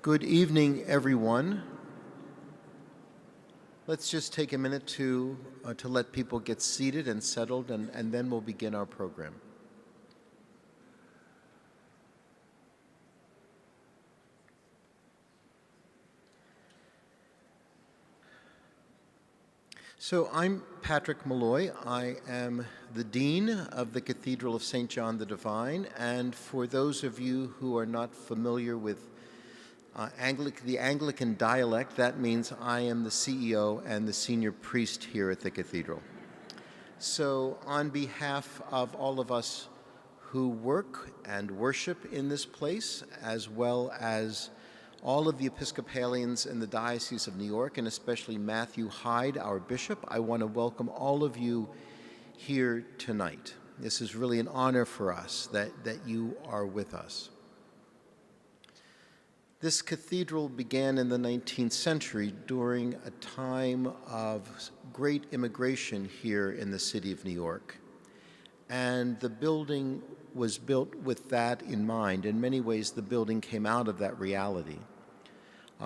Good evening, everyone. Let's just take a minute to let people get seated and settled, and then we'll begin our program. So I'm Patrick Malloy. I am the Dean of the Cathedral of St. John the Divine, and for those of you who are not familiar with the Anglican dialect, that means I am the CEO and the senior priest here at the cathedral. So on behalf of all of us who work and worship in this place, as well as all of the Episcopalians in the Diocese of New York, and especially Matthew Hyde, our bishop, I want to welcome all of you here tonight. This is really an honor for us that you are with us. This cathedral began in the 19th century during a time of great immigration here in the city of New York. And the building was built with that in mind. In many ways, the building came out of that reality.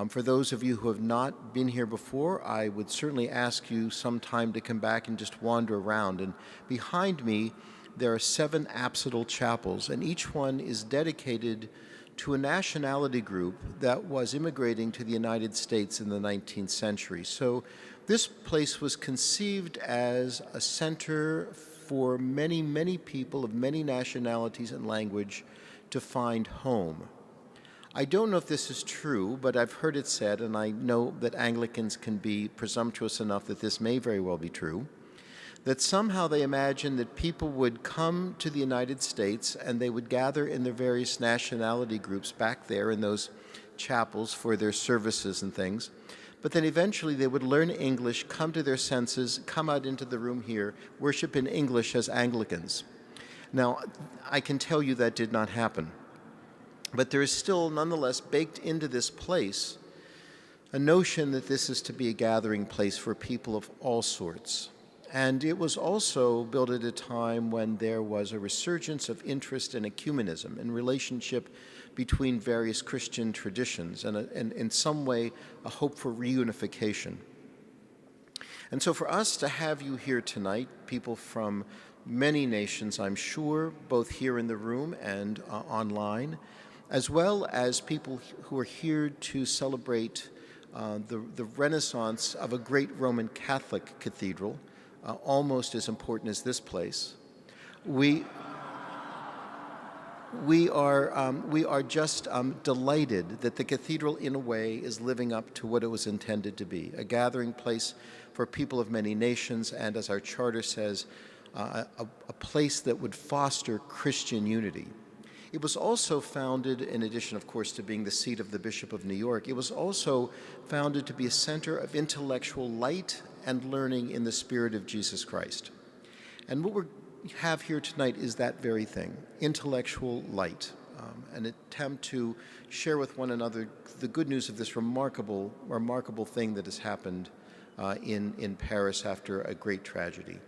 For those of you who have not been here before, I would certainly ask you sometime to come back and just wander around. And behind me, there are 7 apsidal chapels, and each one is dedicated to a nationality group that was immigrating to the United States in the 19th century. So this place was conceived as a center for many, many people of many nationalities and language to find home. I don't know if this is true, but I've heard it said, and I know that Anglicans can be presumptuous enough that this may very well be true, that somehow they imagined that people would come to the United States and they would gather in their various nationality groups back there in those chapels for their services and things. But then eventually they would learn English, come to their senses, come out into the room here, worship in English as Anglicans. Now, I can tell you that did not happen. But there is still, nonetheless, baked into this place a notion that this is to be a gathering place for people of all sorts. And it was also built at a time when there was a resurgence of interest in ecumenism, in relationship between various Christian traditions, and in some way a hope for reunification. And so for us to have you here tonight, people from many nations, I'm sure, both here in the room and online, as well as people who are here to celebrate the renaissance of a great Roman Catholic cathedral, almost as important as this place. We are just delighted that the cathedral, in a way, is living up to what it was intended to be, a gathering place for people of many nations, and as our charter says, a place that would foster Christian unity. It was also founded, in addition, of course, to being the seat of the Bishop of New York, it was also founded to be a center of intellectual light and learning in the spirit of Jesus Christ. And what we have here tonight is that very thing, intellectual light, an attempt to share with one another the good news of this remarkable thing that has happened in Paris after a great tragedy.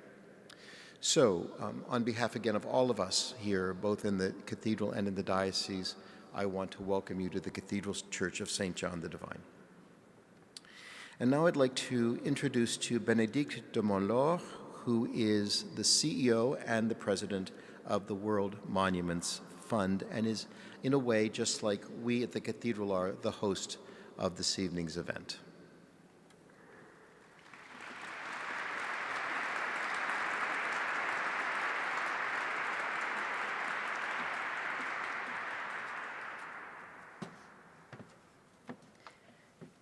So, on behalf again of all of us here, both in the cathedral and in the diocese, I want to welcome you to the Cathedral Church of St. John the Divine. And now I'd like to introduce to you Bénédicte de Montlort, who is the CEO and the president of the World Monuments Fund, and is, in a way, just like we at the cathedral are, the host of this evening's event.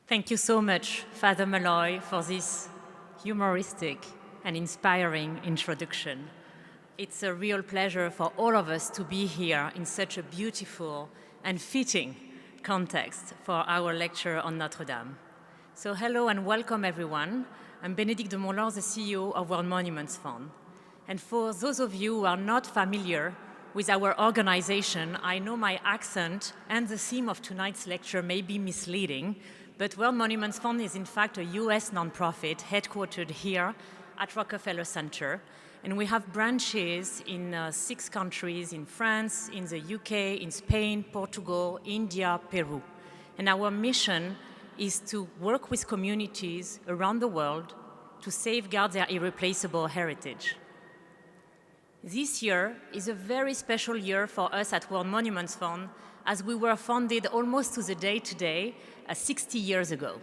Thank you so much, Father Malloy, for this humoristic and inspiring introduction. It's a real pleasure for all of us to be here in such a beautiful and fitting context for our lecture on Notre-Dame. So hello and welcome, everyone. I'm Bénédicte de Montlort, the CEO of World Monuments Fund. And for those of you who are not familiar with our organization, I know my accent and the theme of tonight's lecture may be misleading, but World Monuments Fund is in fact a US nonprofit headquartered here at Rockefeller Center. And we have branches in 6 countries, in France, in the UK, in Spain, Portugal, India, Peru. And our mission is to work with communities around the world to safeguard their irreplaceable heritage. This year is a very special year for us at World Monuments Fund, as we were founded almost to the day today, 60 years ago.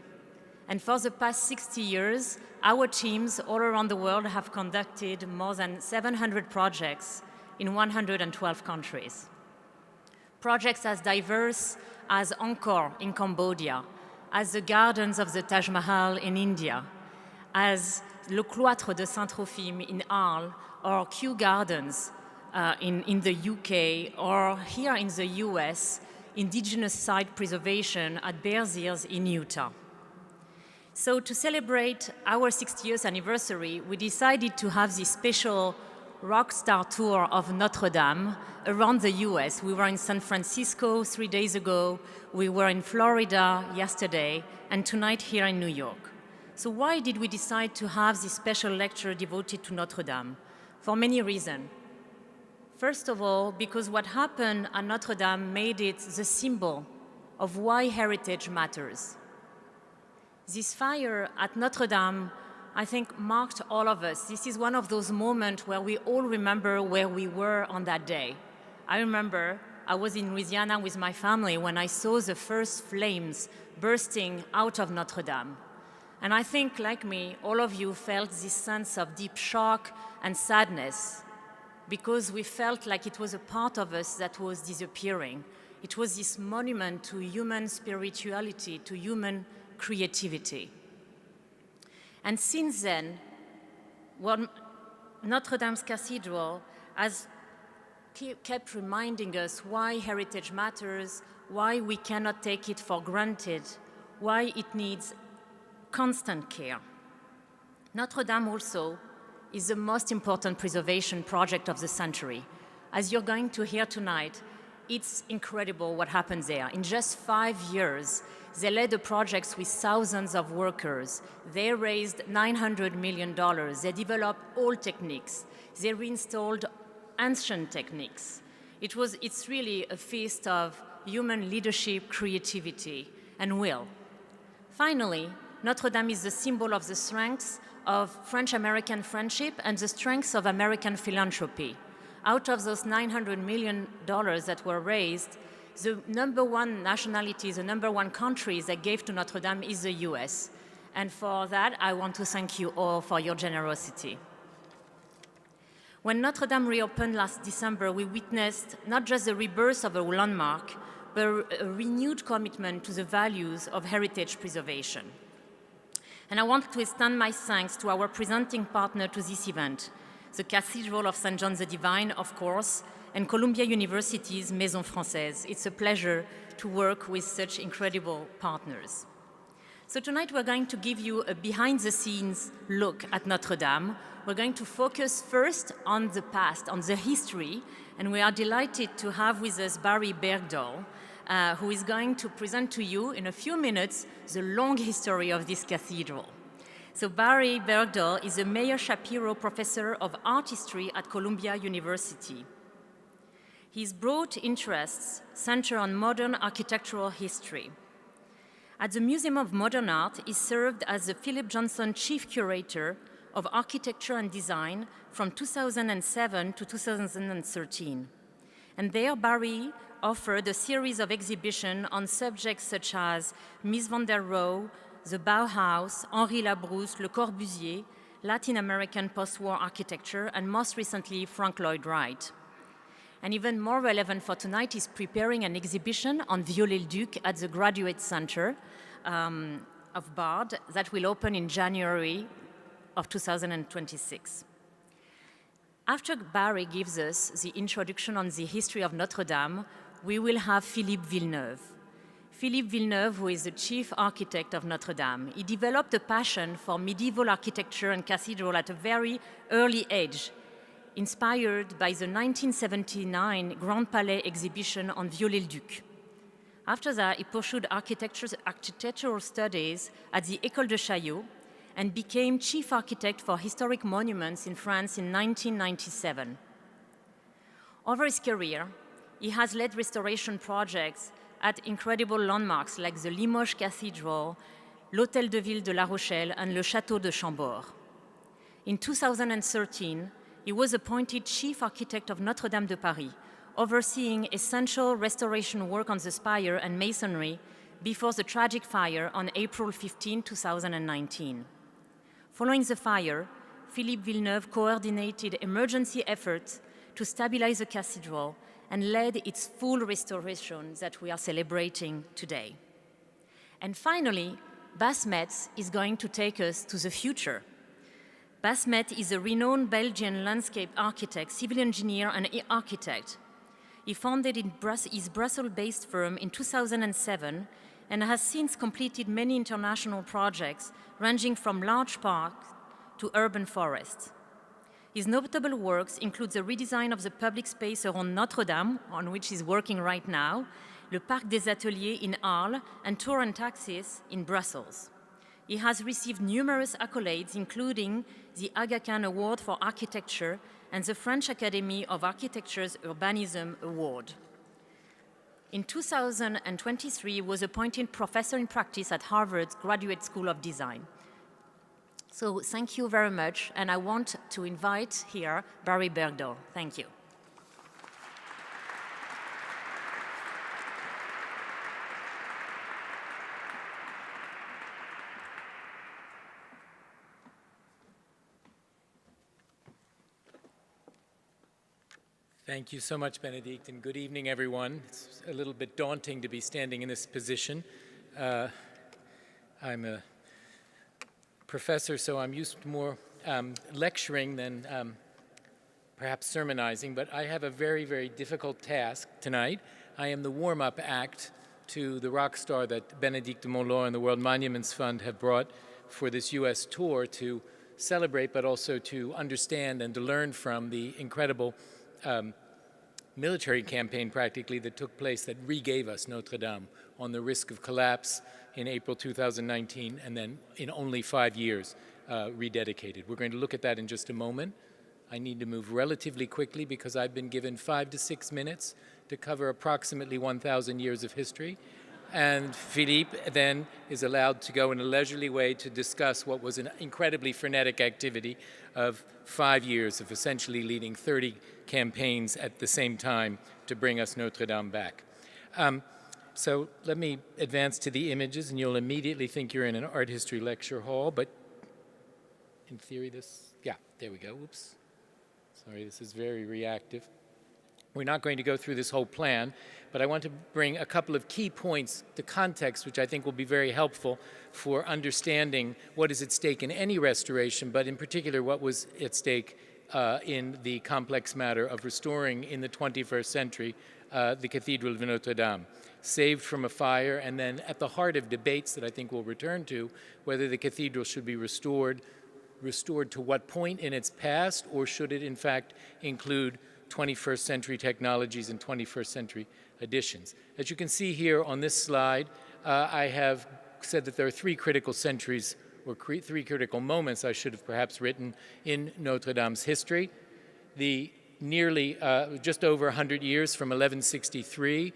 And for the past 60 years, our teams all around the world have conducted more than 700 projects in 112 countries. Projects as diverse as Angkor in Cambodia, as the gardens of the Taj Mahal in India, as Le Cloître de Saint-Trophime in Arles, or Kew Gardens in the UK, or here in the US, indigenous site preservation at Bear Sears in Utah. So to celebrate our 60th anniversary, we decided to have this special rock star tour of Notre-Dame around the US. We were in San Francisco 3 days ago, we were in Florida yesterday, and tonight here in New York. So why did we decide to have this special lecture devoted to Notre-Dame? For many reasons. First of all, because what happened at Notre-Dame made it the symbol of why heritage matters. This fire at Notre-Dame, I think, marked all of us. This is one of those moments where we all remember where we were on that day. I remember I was in Louisiana with my family when I saw the first flames bursting out of Notre-Dame. And I think, like me, all of you felt this sense of deep shock and sadness because we felt like it was a part of us that was disappearing. It was this monument to human spirituality, to human creativity. And since then, Notre Dame's cathedral has kept reminding us why heritage matters, why we cannot take it for granted, why it needs constant care. Notre Dame also is the most important preservation project of the century. As you're going to hear tonight, it's incredible what happens there. In just 5 years, they led the projects with thousands of workers. They raised $900 million. They developed old techniques. They reinstalled ancient techniques. It's really a feast of human leadership, creativity, and will. Finally, Notre-Dame is the symbol of the strengths of French-American friendship and the strengths of American philanthropy. Out of those $900 million that were raised, the number one nationality, the number one country that gave to Notre Dame is the US. And for that, I want to thank you all for your generosity. When Notre Dame reopened last December, we witnessed not just the rebirth of a landmark, but a renewed commitment to the values of heritage preservation. And I want to extend my thanks to our presenting partner to this event, the Cathedral of St. John the Divine, of course, and Columbia University's Maison Française. It's a pleasure to work with such incredible partners. So tonight we're going to give you a behind-the-scenes look at Notre Dame. We're going to focus first on the past, on the history, and we are delighted to have with us Barry Bergdahl, who is going to present to you in a few minutes the long history of this cathedral. So Barry Bergdahl is a Meyer Shapiro Professor of Art History at Columbia University. His broad interests center on modern architectural history. At the Museum of Modern Art, he served as the Philip Johnson Chief Curator of Architecture and Design from 2007 to 2013. And there, Barry offered a series of exhibitions on subjects such as Mies van der Rohe, the Bauhaus, Henri Labrousse, Le Corbusier, Latin American post-war architecture, and most recently, Frank Lloyd Wright. And even more relevant for tonight is preparing an exhibition on Viollet-le-Duc at the Graduate Center of Bard that will open in January of 2026. After Barry gives us the introduction on the history of Notre Dame, we will have Philippe Villeneuve. Philippe Villeneuve, who is the chief architect of Notre Dame. He developed a passion for medieval architecture and cathedral at a very early age, inspired by the 1979 Grand Palais exhibition on Viollet-le-Duc. After that, he pursued architectural studies at the École de Chaillot and became chief architect for historic monuments in France in 1997. Over his career, he has led restoration projects at incredible landmarks like the Limoges Cathedral, l'Hôtel de Ville de La Rochelle, and Le Château de Chambord. In 2013, he was appointed Chief Architect of Notre-Dame de Paris, overseeing essential restoration work on the spire and masonry before the tragic fire on April 15, 2019. Following the fire, Philippe Villeneuve coordinated emergency efforts to stabilize the cathedral and led its full restoration that we are celebrating today. And finally, Bas Metz is going to take us to the future. Bas Metz is a renowned Belgian landscape architect, civil engineer, and architect. He founded his Brussels-based firm in 2007 and has since completed many international projects ranging from large parks to urban forests. His notable works include the redesign of the public space around Notre-Dame, on which he's working right now, Le Parc des Ateliers in Arles, and Tour and Taxis in Brussels. He has received numerous accolades, including the Aga Khan Award for Architecture and the French Academy of Architecture's Urbanism Award. In 2023, he was appointed professor in practice at Harvard's Graduate School of Design. So thank you very much, and I want to invite here Barry Bergdahl. Thank you. Thank you so much, Benedict, and good evening, everyone. It's a little bit daunting to be standing in this position. I'm a professor, so I'm used to more lecturing than perhaps sermonizing, but I have a very, very difficult task tonight. I am the warm-up act to the rock star that Benedict de Montlort and the World Monuments Fund have brought for this U.S. tour to celebrate, but also to understand and to learn from the incredible military campaign, practically, that took place that regave us Notre-Dame on the risk of collapse in April 2019, and then in only 5 years rededicated. We're going to look at that in just a moment. I need to move relatively quickly because I've been given 5 to 6 minutes to cover approximately 1,000 years of history. And Philippe then is allowed to go in a leisurely way to discuss what was an incredibly frenetic activity of 5 years of essentially leading 30 campaigns at the same time to bring us Notre-Dame back. So let me advance to the images, and you'll immediately think you're in an art history lecture hall, but in theory yeah, there we go, oops. Sorry, this is very reactive. We're not going to go through this whole plan, but I want to bring a couple of key points to context, which I think will be very helpful for understanding what is at stake in any restoration, but in particular what was at stake in the complex matter of restoring in the 21st century the Cathedral of Notre-Dame, saved from a fire, and then at the heart of debates that I think we'll return to, whether the cathedral should be restored to what point in its past, or should it in fact include 21st century technologies and 21st century additions. As you can see here on this slide, I have said that there are 3 critical centuries, or 3 critical moments, I should have perhaps written, in Notre-Dame's history. The nearly just over 100 years from 1163,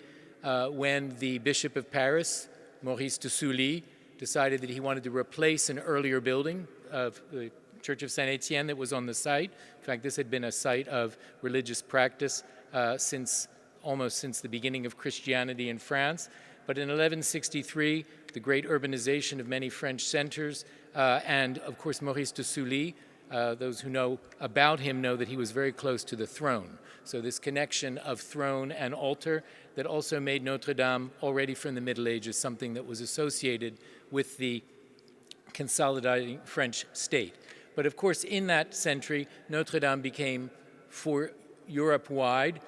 when the Bishop of Paris, Maurice de Sully, decided that he wanted to replace an earlier building of the Church of Saint Etienne that was on the site. In fact, this had been a site of religious practice almost since the beginning of Christianity in France. But in 1163, the great urbanization of many French centers, and of course Maurice de Sully, those who know about him know that he was very close to the throne. So this connection of throne and altar that also made Notre-Dame, already from the Middle Ages, something that was associated with the consolidating French state. But of course, in that century, Notre-Dame became, for Europe-wide,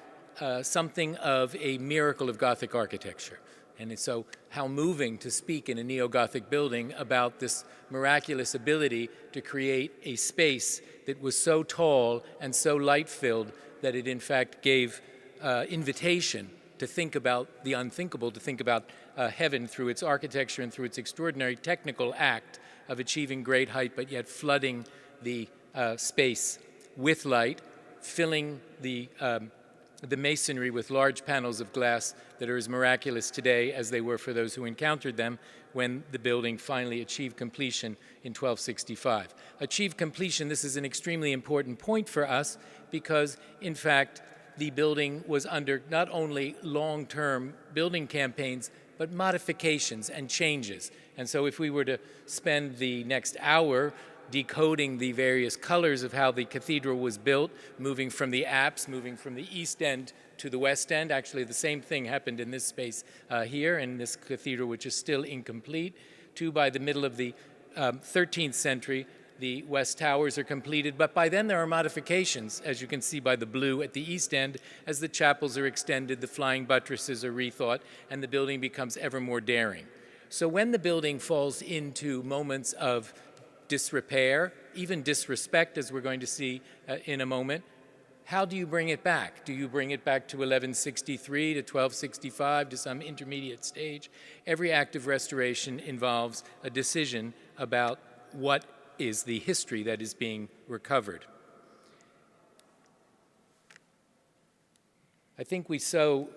something of a miracle of Gothic architecture. And so how moving to speak in a neo-Gothic building about this miraculous ability to create a space that was so tall and so light-filled that it in fact gave invitation to think about the unthinkable, to think about heaven through its architecture and through its extraordinary technical act of achieving great height, but yet flooding the space with light, filling the the masonry with large panels of glass that are as miraculous today as they were for those who encountered them when the building finally achieved completion in 1265. Achieved completion, this is an extremely important point for us because, in fact, the building was under not only long-term building campaigns, but modifications and changes. And so if we were to spend the next hour decoding the various colors of how the cathedral was built, moving from the apse, moving from the east end to the west end. Actually, the same thing happened in this space here in this cathedral, which is still incomplete. By the middle of the 13th century, the west towers are completed, but by then there are modifications, as you can see by the blue at the east end, as the chapels are extended, the flying buttresses are rethought, and the building becomes ever more daring. So when the building falls into moments of disrepair, even disrespect, as we're going to see in a moment, how do you bring it back? Do you bring it back to 1163, to 1265, to some intermediate stage? Every act of restoration involves a decision about what is the history that is being recovered. I think we so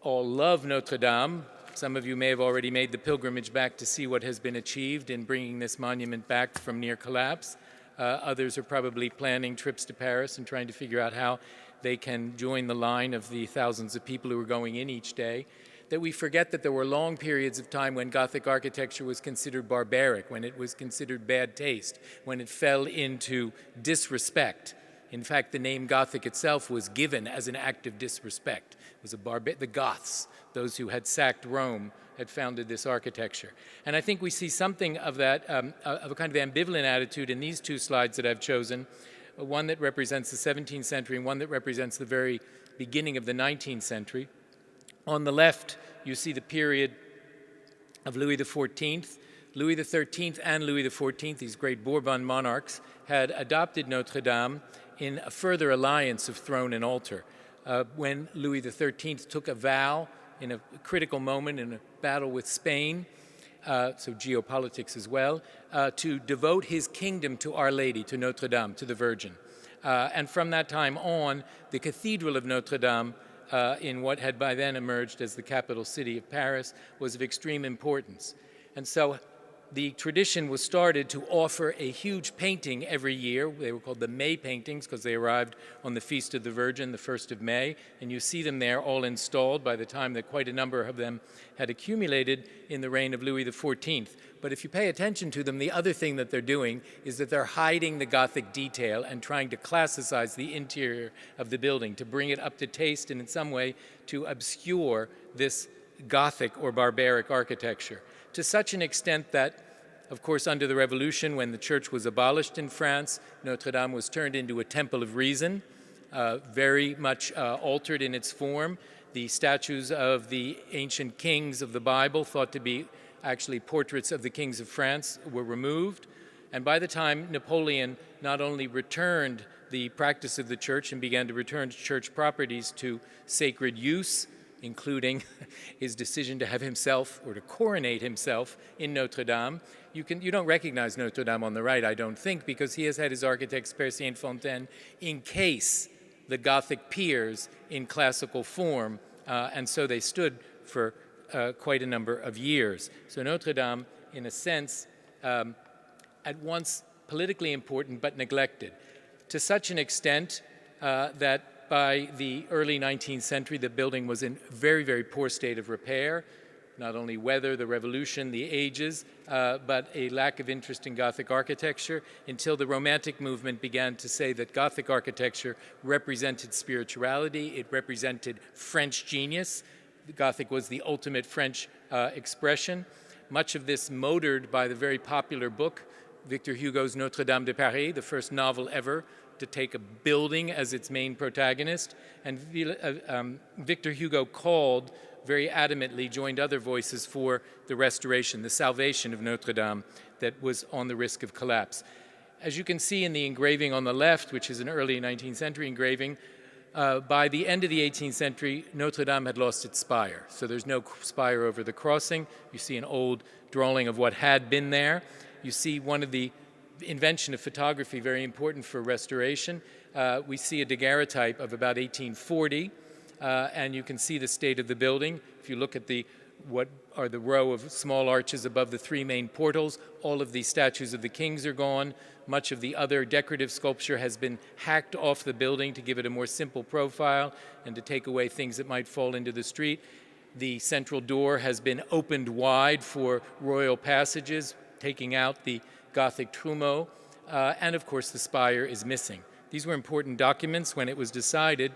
all love Notre-Dame. Some of you may have already made the pilgrimage back to see what has been achieved in bringing this monument back from near collapse. Others are probably planning trips to Paris and trying to figure out how they can join the line of the thousands of people who are going in each day. That we forget that there were long periods of time when Gothic architecture was considered barbaric, when it was considered bad taste, when it fell into disrespect. In fact, the name Gothic itself was given as an act of disrespect. It was the Goths, those who had sacked Rome, had founded this architecture. And I think we see something of that, of a kind of ambivalent attitude in these two slides that I've chosen, one that represents the 17th century and one that represents the very beginning of the 19th century. On the left, you see the period of Louis XIV. Louis XIII and Louis XIV, these great Bourbon monarchs, had adopted Notre-Dame in a further alliance of throne and altar. When Louis XIII took a vow in a critical moment in a battle with Spain, so geopolitics as well, to devote his kingdom to Our Lady, to Notre-Dame, to the Virgin. And from that time on, the Cathedral of Notre-Dame, in what had by then emerged as the capital city of Paris, was of extreme importance. And so the tradition was started to offer a huge painting every year. They were called the May paintings because they arrived on the Feast of the Virgin, the 1st of May. And you see them there all installed by the time that quite a number of them had accumulated in the reign of Louis XIV. But if you pay attention to them, the other thing that they're doing is that they're hiding the Gothic detail and trying to classicize the interior of the building, to bring it up to taste and in some way to obscure this Gothic or barbaric architecture. To such an extent that, of course, under the Revolution, when the church was abolished in France, Notre-Dame was turned into a temple of reason, very much altered in its form. The statues of the ancient kings of the Bible, thought to be actually portraits of the kings of France, were removed. And by the time Napoleon not only returned the practice of the church and began to return church properties to sacred use, including his decision to have himself or to coronate himself in Notre-Dame. You don't recognize Notre-Dame on the right, I don't think, because he has had his architects Percier-Fontaine encase the Gothic piers in classical form, and so they stood for quite a number of years. So Notre-Dame, in a sense, at once politically important but neglected, to such an extent that by the early 19th century, the building was in very, very poor state of repair. Not only weather, the revolution, the ages, but a lack of interest in Gothic architecture until the Romantic movement began to say that Gothic architecture represented spirituality, it represented French genius. Gothic was the ultimate French expression. Much of this motored by the very popular book, Victor Hugo's Notre-Dame de Paris, the first novel ever to take a building as its main protagonist. And Victor Hugo called very adamantly, joined other voices for the restoration, the salvation of Notre-Dame that was on the risk of collapse. As you can see in the engraving on the left, which is an early 19th century engraving, by the end of the 18th century, Notre-Dame had lost its spire. So there's no spire over the crossing. You see an old drawing of what had been there. You see one of the invention of photography, very important for restoration. we see a daguerreotype of about 1840, and you can see the state of the building. If you look at what are the row of small arches above the three main portals, all of the statues of the kings are gone. Much of the other decorative sculpture has been hacked off the building to give it a more simple profile and to take away things that might fall into the street. The central door has been opened wide for royal passages, taking out the Gothic trumeau, and of course the spire is missing. These were important documents when it was decided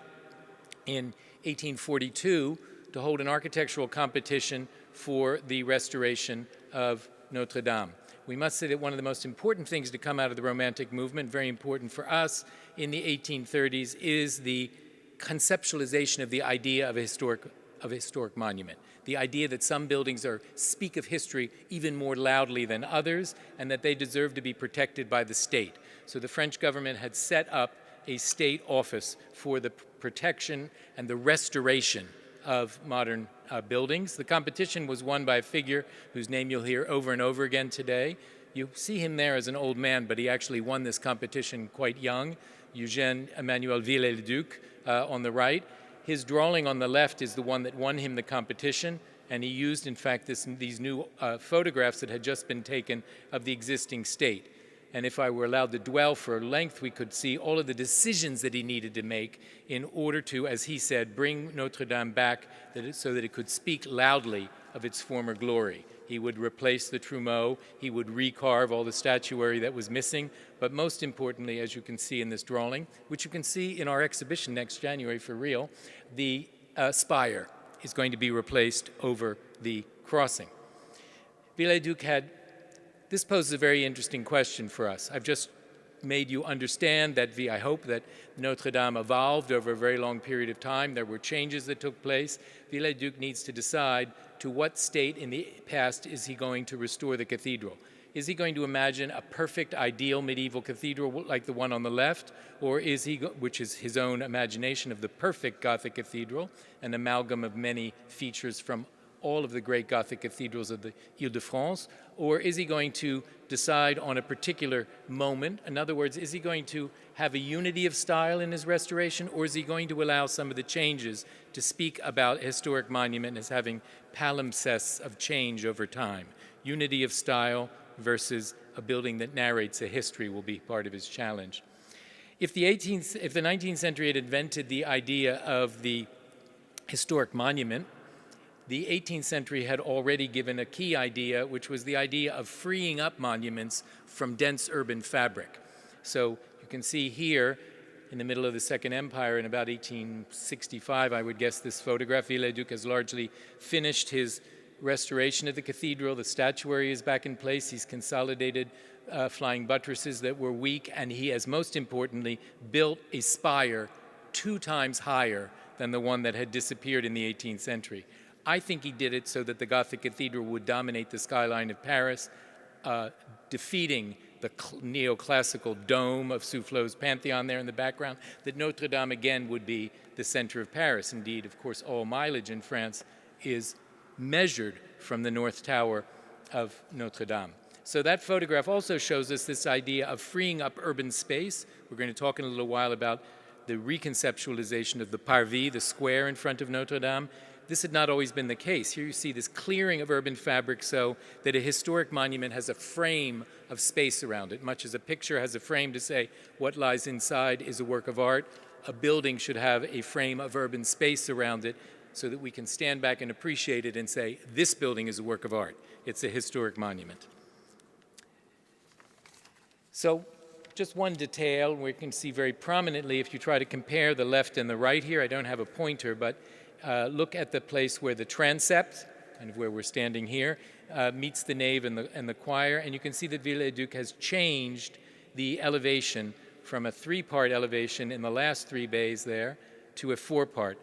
in 1842 to hold an architectural competition for the restoration of Notre-Dame. We must say that one of the most important things to come out of the Romantic movement, very important for us in the 1830s, is the conceptualization of the idea of a historic monument. The idea that some buildings speak of history even more loudly than others, and that they deserve to be protected by the state. So the French government had set up a state office for the protection and the restoration of modern buildings. The competition was won by a figure whose name you'll hear over and over again today. You see him there as an old man, but he actually won this competition quite young, Eugène Emmanuel Viollet-le-Duc on the right. His drawing on the left is the one that won him the competition, and he used, in fact, these new photographs that had just been taken of the existing state. And if I were allowed to dwell for length, we could see all of the decisions that he needed to make in order to, as he said, bring Notre-Dame back so that it could speak loudly of its former glory. He would replace the trumeau, he would recarve all the statuary that was missing, but most importantly, as you can see in this drawing, which you can see in our exhibition next January for real, the spire is going to be replaced over the crossing. Viollet-le-Duc had This poses a very interesting question for us. I've just made you understand that I hope that Notre-Dame evolved over a very long period of time. There were changes that took place. Viollet-le-Duc needs to decide to what state in the past is he going to restore the cathedral. Is he going to imagine a perfect, ideal medieval cathedral like the one on the left, or is he, which is his own imagination of the perfect Gothic cathedral, an amalgam of many features from all of the great Gothic cathedrals of the Ile-de-France, or is he going to decide on a particular moment? In other words, is he going to have a unity of style in his restoration, or is he going to allow some of the changes to speak about a historic monument as having palimpsests of change over time? Unity of style versus a building that narrates a history will be part of his challenge. If the 19th century had invented the idea of the historic monument, the 18th century had already given a key idea, which was the idea of freeing up monuments from dense urban fabric. So you can see here, in the middle of the Second Empire, in about 1865, I would guess, this photograph, Viollet-le-Duc has largely finished his restoration of the cathedral. The statuary is back in place. He's consolidated flying buttresses that were weak, and he has, most importantly, built a spire 2 times higher than the one that had disappeared in the 18th century. I think he did it so that the Gothic cathedral would dominate the skyline of Paris, defeating the neoclassical dome of Soufflot's Pantheon there in the background, that Notre-Dame again would be the center of Paris. Indeed, of course, all mileage in France is measured from the North Tower of Notre-Dame. So that photograph also shows us this idea of freeing up urban space. We're going to talk in a little while about the reconceptualization of the parvis, the square in front of Notre-Dame. This had not always been the case. Here you see this clearing of urban fabric so that a historic monument has a frame of space around it. Much as a picture has a frame to say what lies inside is a work of art, a building should have a frame of urban space around it so that we can stand back and appreciate it and say, this building is a work of art. It's a historic monument. So just one detail we can see very prominently if you try to compare the left and the right here. I don't have a pointer, but look at the place where the transept, kind of where we're standing here, meets the nave and the choir, and you can see that Viollet-le-Duc has changed the elevation from a 3-part elevation in the last 3 bays there to a 4-part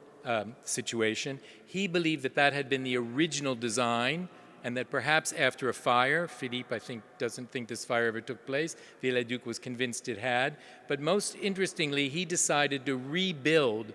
situation. He believed that that had been the original design, and that perhaps after a fire, Philippe, I think, doesn't think this fire ever took place. Viollet-le-Duc was convinced it had. But most interestingly, he decided to rebuild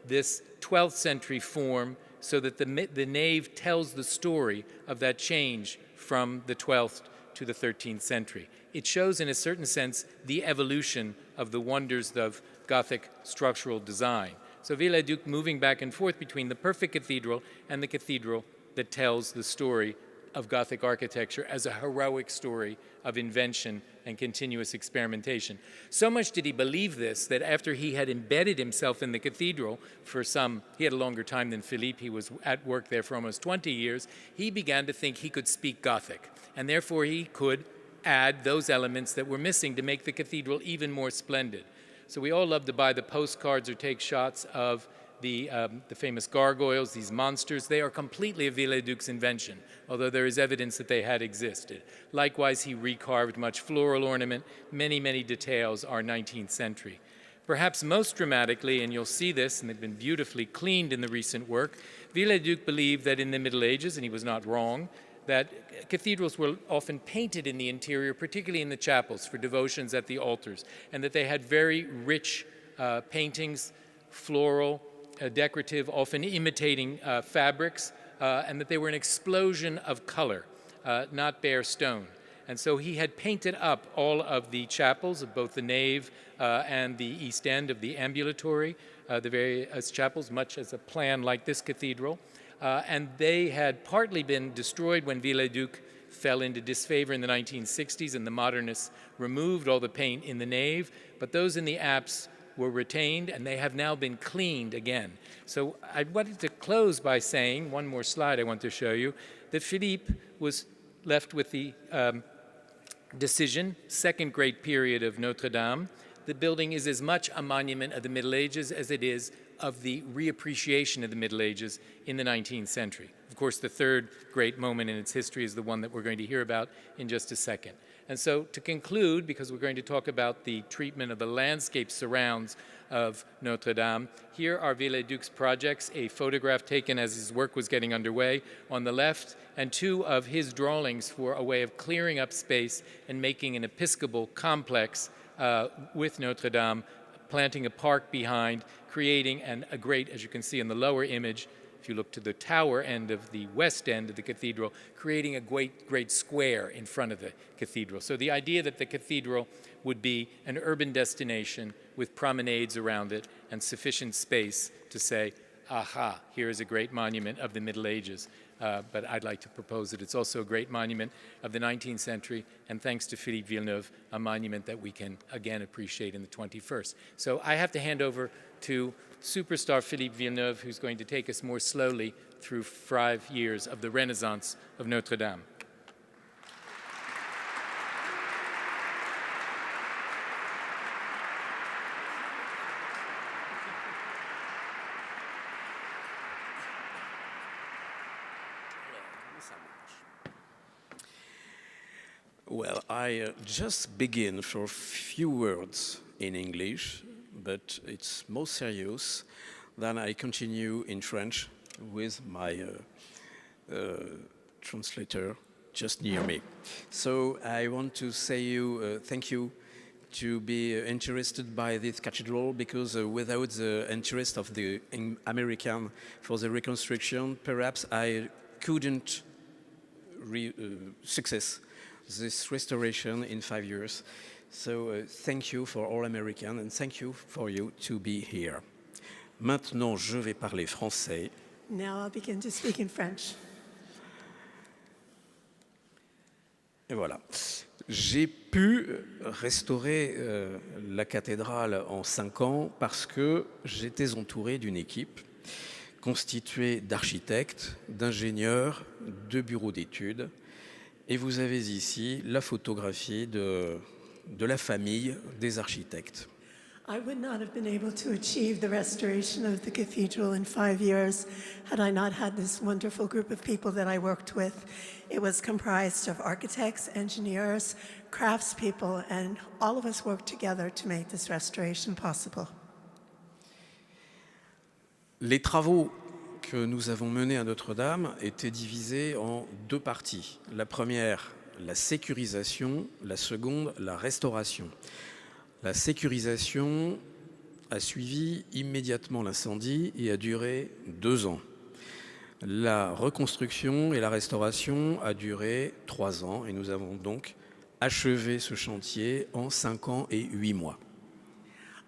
this 12th century form so that the nave tells the story of that change from the 12th to the 13th century. It shows, in a certain sense, the evolution of the wonders of Gothic structural design. So Vialet-le-Duc moving back and forth between the perfect cathedral and the cathedral that tells the story of Gothic architecture as a heroic story of invention and continuous experimentation. So much did he believe this that after he had embedded himself in the cathedral he had a longer time than Philippe, he was at work there for almost 20 years, he began to think he could speak Gothic, and therefore he could add those elements that were missing to make the cathedral even more splendid. So we all love to buy the postcards or take shots of the famous gargoyles, these monsters. They are completely a Vialet-le-Duc's invention, although there is evidence that they had existed. Likewise, he recarved much floral ornament. Many, many details are 19th century. Perhaps most dramatically, and you'll see this, and they've been beautifully cleaned in the recent work, Vialet-le-Duc believed that in the Middle Ages, and he was not wrong, that cathedrals were often painted in the interior, particularly in the chapels for devotions at the altars, and that they had very rich paintings, floral, decorative, often imitating fabrics, and that they were an explosion of color, not bare stone. And so he had painted up all of the chapels of both the nave and the east end of the ambulatory, the various chapels, much as a plan like this cathedral. And they had partly been destroyed when Vialet-le-Duc fell into disfavor in the 1960s, and the modernists removed all the paint in the nave, but those in the apse were retained, and they have now been cleaned again. So I wanted to close by saying, one more slide I want to show you, that Philippe was left with the decision, second great period of Notre-Dame. The building is as much a monument of the Middle Ages as it is of the reappreciation of the Middle Ages in the 19th century. Of course, the third great moment in its history is the one that we're going to hear about in just a second. And so to conclude, because we're going to talk about the treatment of the landscape surrounds of Notre-Dame, here are Vialet-le-Duc's projects, a photograph taken as his work was getting underway on the left, and two of his drawings for a way of clearing up space and making an episcopal complex with Notre-Dame, planting a park behind, creating a great, as you can see in the lower image, if you look to the tower end of the west end of the cathedral, creating a great square in front of the cathedral. So the idea that the cathedral would be an urban destination with promenades around it and sufficient space to say, aha, here is a great monument of the Middle Ages. But I'd like to propose that it's also a great monument of the 19th century, and thanks to Philippe Villeneuve, a monument that we can again appreciate in the 21st. So I have to hand over to superstar Philippe Villeneuve, who's going to take us more slowly through 5 years of the Renaissance of Notre-Dame. Well, I just begin for a few words in English, but it's more serious than I continue in French with my translator just near me. So I want to say you thank you to be interested by this cathedral, because without the interest of the American for the reconstruction, perhaps I couldn't success this restoration in 5 years. So thank you for all Americans, and thank you for you to be here. Maintenant, je vais parler français. Now I'll begin to speak in French. Et voilà. J'ai pu restaurer la cathédrale en 5 ans parce que j'étais entouré d'une équipe constituée d'architectes, d'ingénieurs, de bureaux d'études. Et vous avez ici la photographie de la famille des architectes. I would not have been able to achieve the restoration of the cathedral in 5 years had I not had this wonderful group of people that I worked with. It was comprised of architects, engineers, craftspeople, and all of us worked together to make this restoration possible. Les travaux que nous avons menés à Notre-Dame étaient divisés en 2 parties. La première, la sécurisation, la seconde, la restauration. La sécurisation a suivi immédiatement l'incendie et a duré 2 ans. La reconstruction et la restauration a duré 3 ans, et nous avons donc achevé ce chantier en 5 ans et 8 mois.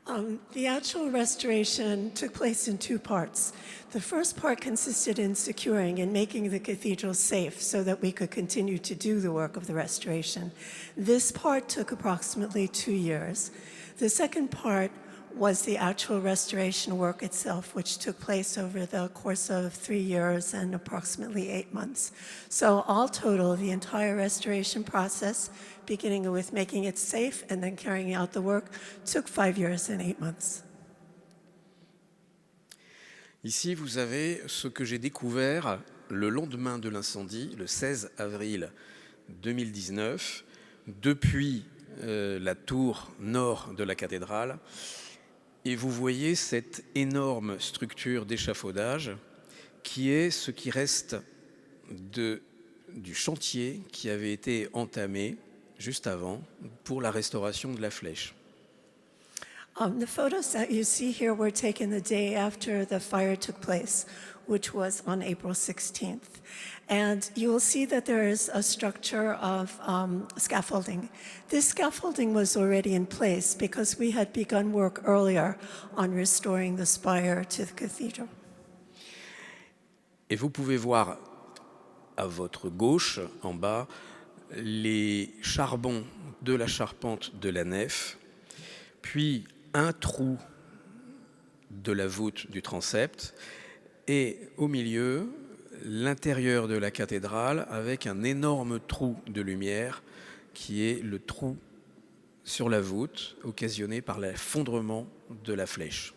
The actual restoration took place in two parts. The first part consisted in securing and making the cathedral safe so that we could continue to do the work of the restoration. This part took approximately 2 years. The second part was the actual restoration work itself, which took place over the course of 3 years and approximately 8 months. So all total, the entire restoration process, beginning with making it safe and then carrying out the work, took 5 years and 8 months. Ici, vous avez ce que j'ai découvert le lendemain de l'incendie, le 16 avril 2019, depuis la tour nord de la cathédrale. Et vous voyez cette énorme structure d'échafaudage qui est ce qui reste du chantier qui avait été entamé juste avant pour la restauration de la flèche. The photos that you see here were taken the day after the fire took place, which was on April 16th. And you will see that there is a structure of scaffolding. This scaffolding was already in place because we had begun work earlier on restoring the spire to the cathedral. Et vous pouvez voir à votre gauche, en bas, les charbons de la charpente de la nef, puis un trou de la voûte du transept, et au milieu, l'intérieur de la cathédrale avec un énorme trou de lumière qui est le trou sur la voûte occasionné par l'effondrement de la flèche.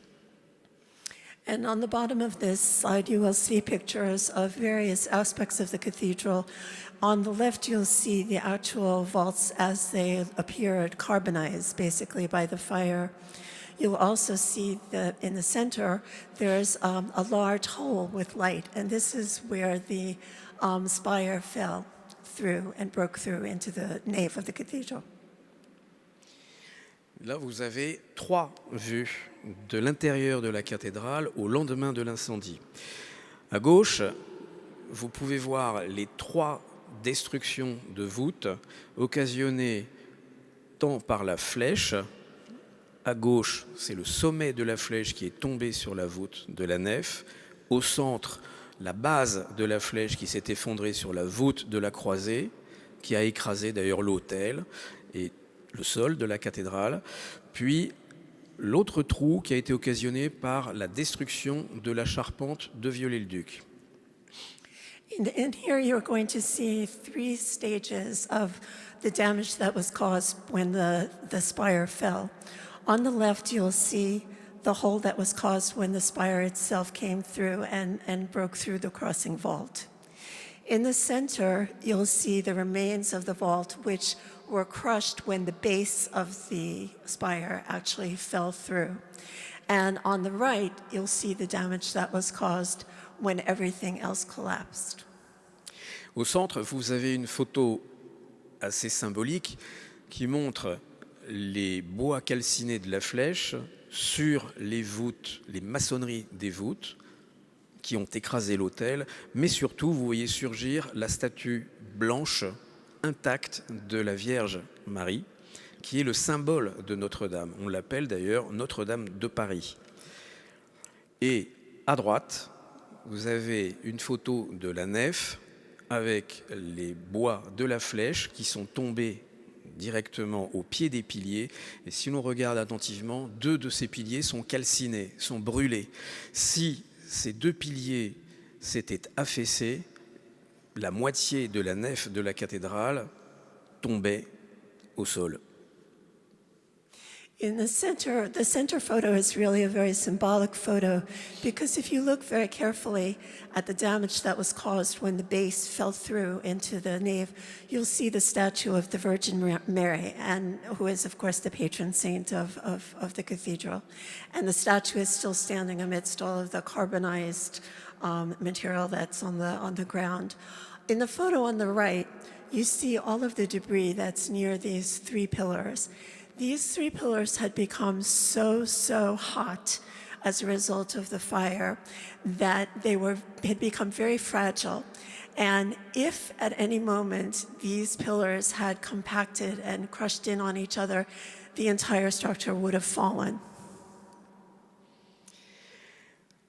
And on the bottom of this slide, you will see pictures of various aspects of the cathedral. On the left, you'll see the actual vaults as they appeared carbonized, basically, by the fire. You'll also see that in the center, there's a large hole with light, and this is where the spire fell through and broke through into the nave of the cathedral. Là, vous avez 3 vues de l'intérieur de la cathédrale au lendemain de l'incendie. À gauche, vous pouvez voir les 3 destructions de voûtes occasionnées tant par la flèche. À gauche, c'est le sommet de la flèche qui est tombé sur la voûte de la nef. Au centre, la base de la flèche qui s'est effondrée sur la voûte de la croisée, qui a écrasé d'ailleurs l'autel et le sol de la cathédrale. Puis l'autre trou qui a été occasionné par la destruction de la charpente de Viollet-le-Duc. In here, you're going to see 3 stages of the damage that was caused when the spire fell. On the left, you'll see the hole that was caused when the spire itself came through and broke through the crossing vault. In the center, you'll see the remains of the vault, which were crushed when the base of the spire actually fell through. And on the right, you'll see the damage that was caused when everything else collapsed. Au centre, vous avez une photo assez symbolique qui montre les bois calcinés de la flèche sur les voûtes, les maçonneries des voûtes qui ont écrasé l'autel, mais surtout, vous voyez surgir la statue blanche intacte de la Vierge Marie, qui est le symbole de Notre-Dame. On l'appelle d'ailleurs Notre-Dame de Paris. Et à droite, vous avez une photo de la nef avec les bois de la flèche qui sont tombés directement au pied des piliers. Et si l'on regarde attentivement, 2 de ces piliers sont calcinés, sont brûlés. Si ces 2 piliers s'étaient affaissés, la moitié de la nef de la cathédrale tombait au sol. In the center photo is really a very symbolic photo because if you look very carefully at the damage that was caused when the base fell through into the nave, you'll see the statue of the Virgin Mary, and who is, of course, the patron saint of the cathedral. And the statue is still standing amidst all of the carbonized material that's on the ground. In the photo on the right, you see all of the debris that's near these 3 pillars. These 3 pillars had become so hot as a result of the fire that they had become very fragile. And if at any moment these pillars had compacted and crushed in on each other, the entire structure would have fallen.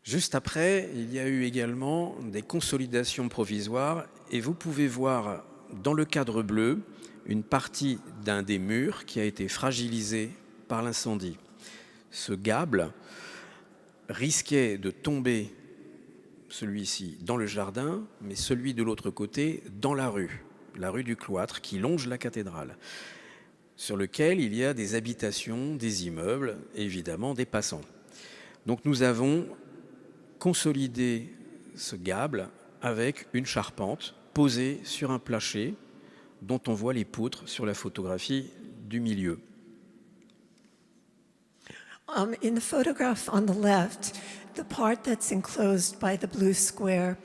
Juste après, il y a eu également des consolidations provisoires et vous pouvez voir dans le cadre bleu une partie d'un des murs qui a été fragilisé par l'incendie. Ce gable risquait de tomber, celui-ci, dans le jardin, mais celui de l'autre côté, dans la rue du Cloître, qui longe la cathédrale, sur lequel il y a des habitations, des immeubles, et évidemment des passants. Donc nous avons consolidé ce gable avec une charpente posée sur un plancher dont on voit les poutres sur la photographie du milieu. In the photograph on the left, the part that's enclosed by the blue square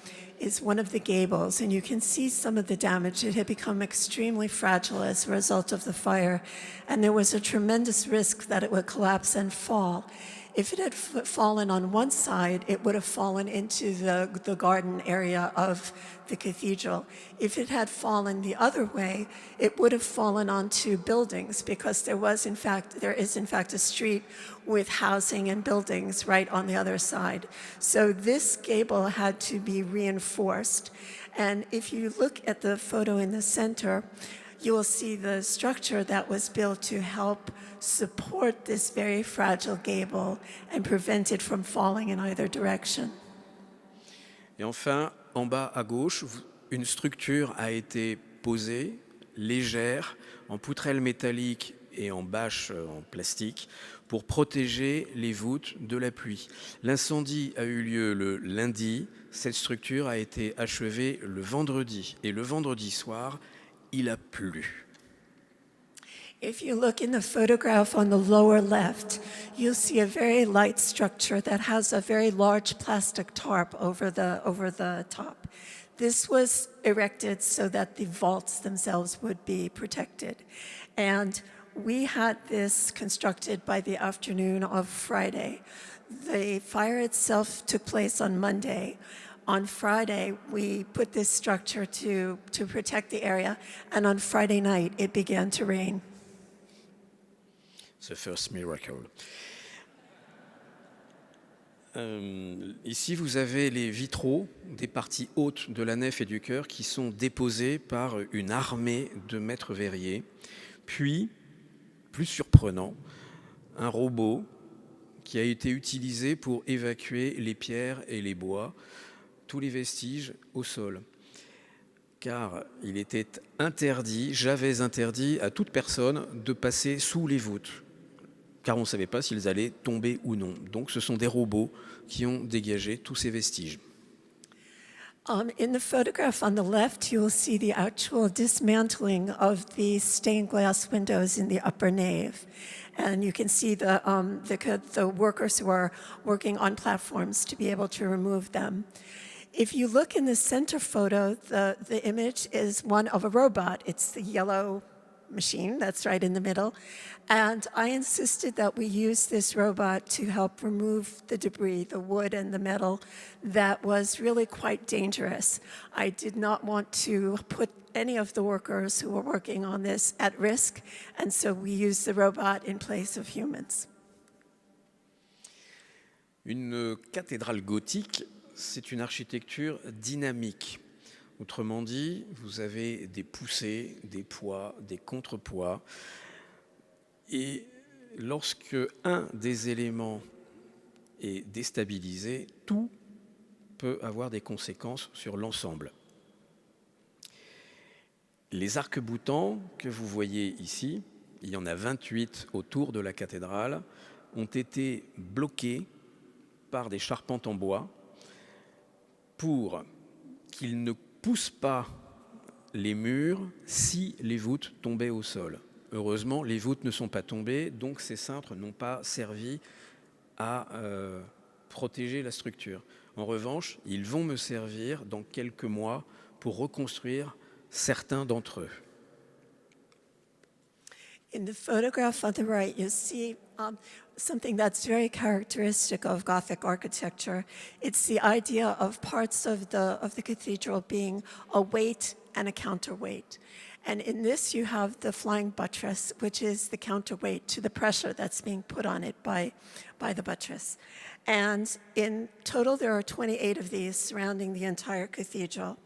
is one of the gables, and you can see some of the damage. It had become extremely fragile as a result of the fire, and there was a tremendous risk that it would collapse and fall. If it had fallen on one side, it would have fallen into the garden area of the cathedral. If it had fallen the other way, it would have fallen onto buildings, because there is in fact a street with housing and buildings right on the other side. So this gable had to be reinforced. And if you look at the photo in the center, you will see the structure that was built to help support this very fragile gable and prevent it from falling in either direction. Et enfin, en bas à gauche, une structure a été posée, légère, en poutrelle métallique et en bâche en plastique, pour protéger les voûtes de la pluie. L'incendie a eu lieu le lundi, cette structure a été achevée le vendredi, et le vendredi soir, il a plu. If you look in the photograph on the lower left, you'll see a very light structure that has a very large plastic tarp over the top. This was erected so that the vaults themselves would be protected. And we had this constructed by the afternoon of Friday. The fire itself took place on Monday. On Friday, we put this structure to protect the area, and on Friday night, it began to rain. The first miracle. Ici, vous avez les vitraux des parties hautes de la nef et du chœur qui sont déposés par une armée de maîtres verriers. Puis, plus surprenant, un robot qui a été utilisé pour évacuer les pierres et les bois, tous les vestiges au sol. Car il était interdit, j'avais interdit à toute personne de passer sous les voûtes, car on ne savait pas s'ils allaient tomber ou non. Donc ce sont des robots qui ont dégagé tous ces vestiges. In the photograph on the left, you will see the actual dismantling of the stained glass windows in the upper nave. And you can see the workers who are working on platforms to be able to remove them. If you look in the center photo, the image is one of a robot. It's the yellow machine that's right in the middle. And I insisted that we use this robot to help remove the debris, the wood and the metal, that was really quite dangerous. I did not want to put any of the workers who were working on this at risk, and so we used the robot in place of humans. Une cathédrale gothique, c'est une architecture dynamique. Autrement dit, vous avez des poussées, des poids, des contrepoids. Et lorsque un des éléments est déstabilisé, tout peut avoir des conséquences sur l'ensemble. Les arcs-boutants que vous voyez ici, il y en a 28 autour de la cathédrale, ont été bloqués par des charpentes en bois pour qu'ils ne poussent pas les murs si les voûtes tombaient au sol. Heureusement, les voûtes ne sont pas tombées, donc ces cintres n'ont pas servi à protéger la structure. En revanche, ils vont me servir dans quelques mois pour reconstruire certains d'entre eux. In the photograph on the right, you see something that's very characteristic of Gothic architecture. It's the idea of parts of the cathedral being a weight and a counterweight. And in this, you have the flying buttress, which is the counterweight to the pressure that's being put on it by the buttress. And in total, there are 28 of these surrounding the entire cathedral.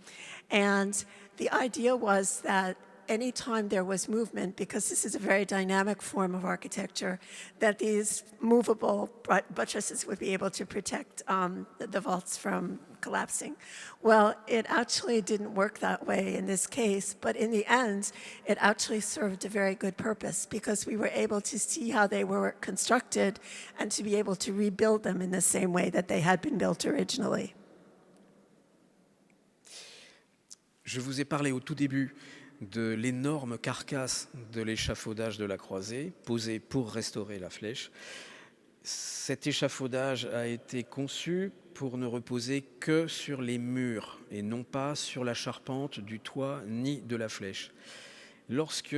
And the idea was that anytime there was movement, because this is a very dynamic form of architecture, that these movable buttresses would be able to protect the vaults from collapsing. Well, it actually didn't work that way in this case, but in the end, it actually served a very good purpose because we were able to see how they were constructed and to be able to rebuild them in the same way that they had been built originally. Je vous ai parlé au tout début de l'énorme carcasse de l'échafaudage de la croisée, posée pour restaurer la flèche. Cet échafaudage a été conçu pour ne reposer que sur les murs et non pas sur la charpente du toit ni de la flèche. Lorsque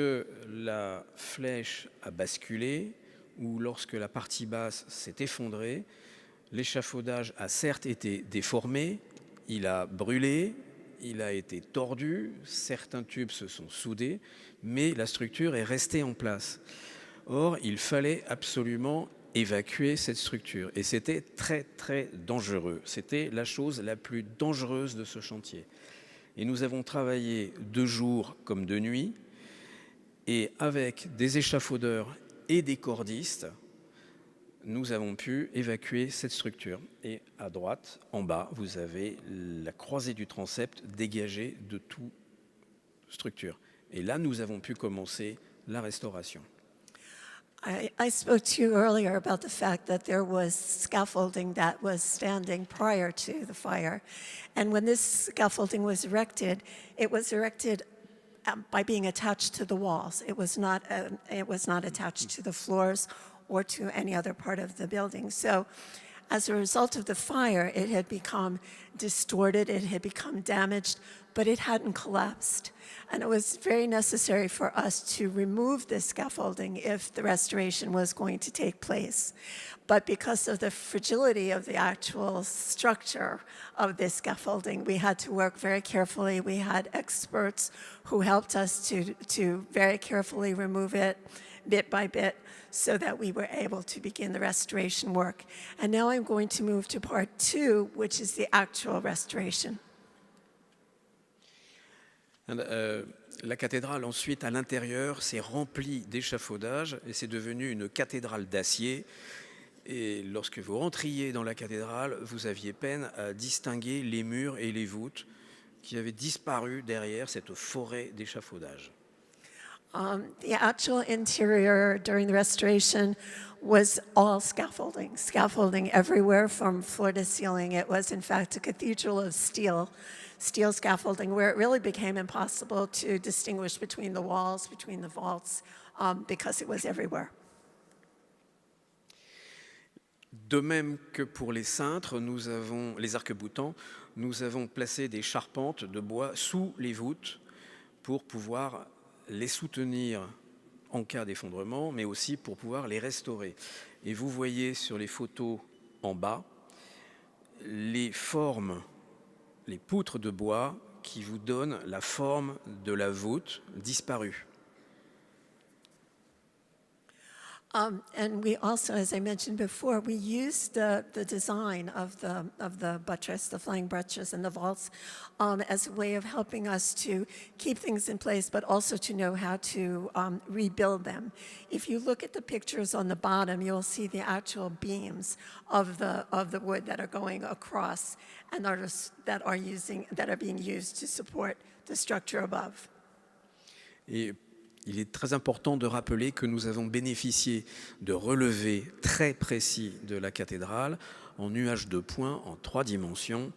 la flèche a basculé ou lorsque la partie basse s'est effondrée, l'échafaudage a certes été déformé, il a brûlé, il a été tordu, certains tubes se sont soudés, mais la structure est restée en place. Or, il fallait absolument évacuer cette structure. Et c'était très, très dangereux. C'était la chose la plus dangereuse de ce chantier. Et nous avons travaillé de jour comme de nuit, et avec des échafaudeurs et des cordistes, nous avons pu évacuer cette structure. Et à droite, en bas, vous avez la croisée du transept dégagée de toute structure. Et là, nous avons pu commencer la restauration. I spoke to you earlier about the fact that there was scaffolding that was standing prior to the fire. And when this scaffolding was erected, it was erected by being attached to the walls. It was not attached to the floors or to any other part of the building. So as a result of the fire, it had become distorted, it had become damaged, but it hadn't collapsed. And it was very necessary for us to remove this scaffolding if the restoration was going to take place. But because of the fragility of the actual structure of this scaffolding, we had to work very carefully. We had experts who helped us to very carefully remove it bit by bit so that we were able to begin the restoration work. And now I'm going to move to part 2, which is the actual restoration. La cathédrale, ensuite, à l'intérieur, s'est remplie d'échafaudages et c'est devenu une cathédrale d'acier. Et lorsque vous rentriez dans la cathédrale, vous aviez peine à distinguer les murs et les voûtes qui avaient disparu derrière cette forêt d'échafaudages. The actual interior during the restoration was all scaffolding everywhere from floor to ceiling. It was, in fact, a cathedral of steel scaffolding, where it really became impossible to distinguish between the walls, between the vaults, because it was everywhere. De même que pour les cintres, les arcs-boutants, nous avons placé des charpentes de bois sous les voûtes pour pouvoir les soutenir en cas d'effondrement, mais aussi pour pouvoir les restaurer. Et vous voyez sur les photos en bas les formes, les poutres de bois qui vous donnent la forme de la voûte disparue. And we also, as I mentioned before, we used the design of the buttress, the flying buttress and the vaults as a way of helping us to keep things in place, but also to know how to rebuild them. If you look at the pictures on the bottom, you'll see the actual beams of the wood that are going across and that are being used to support the structure above. Et il est très important de rappeler que nous avons bénéficié de relevés très précis de la cathédrale en nuages de points en 3 dimensions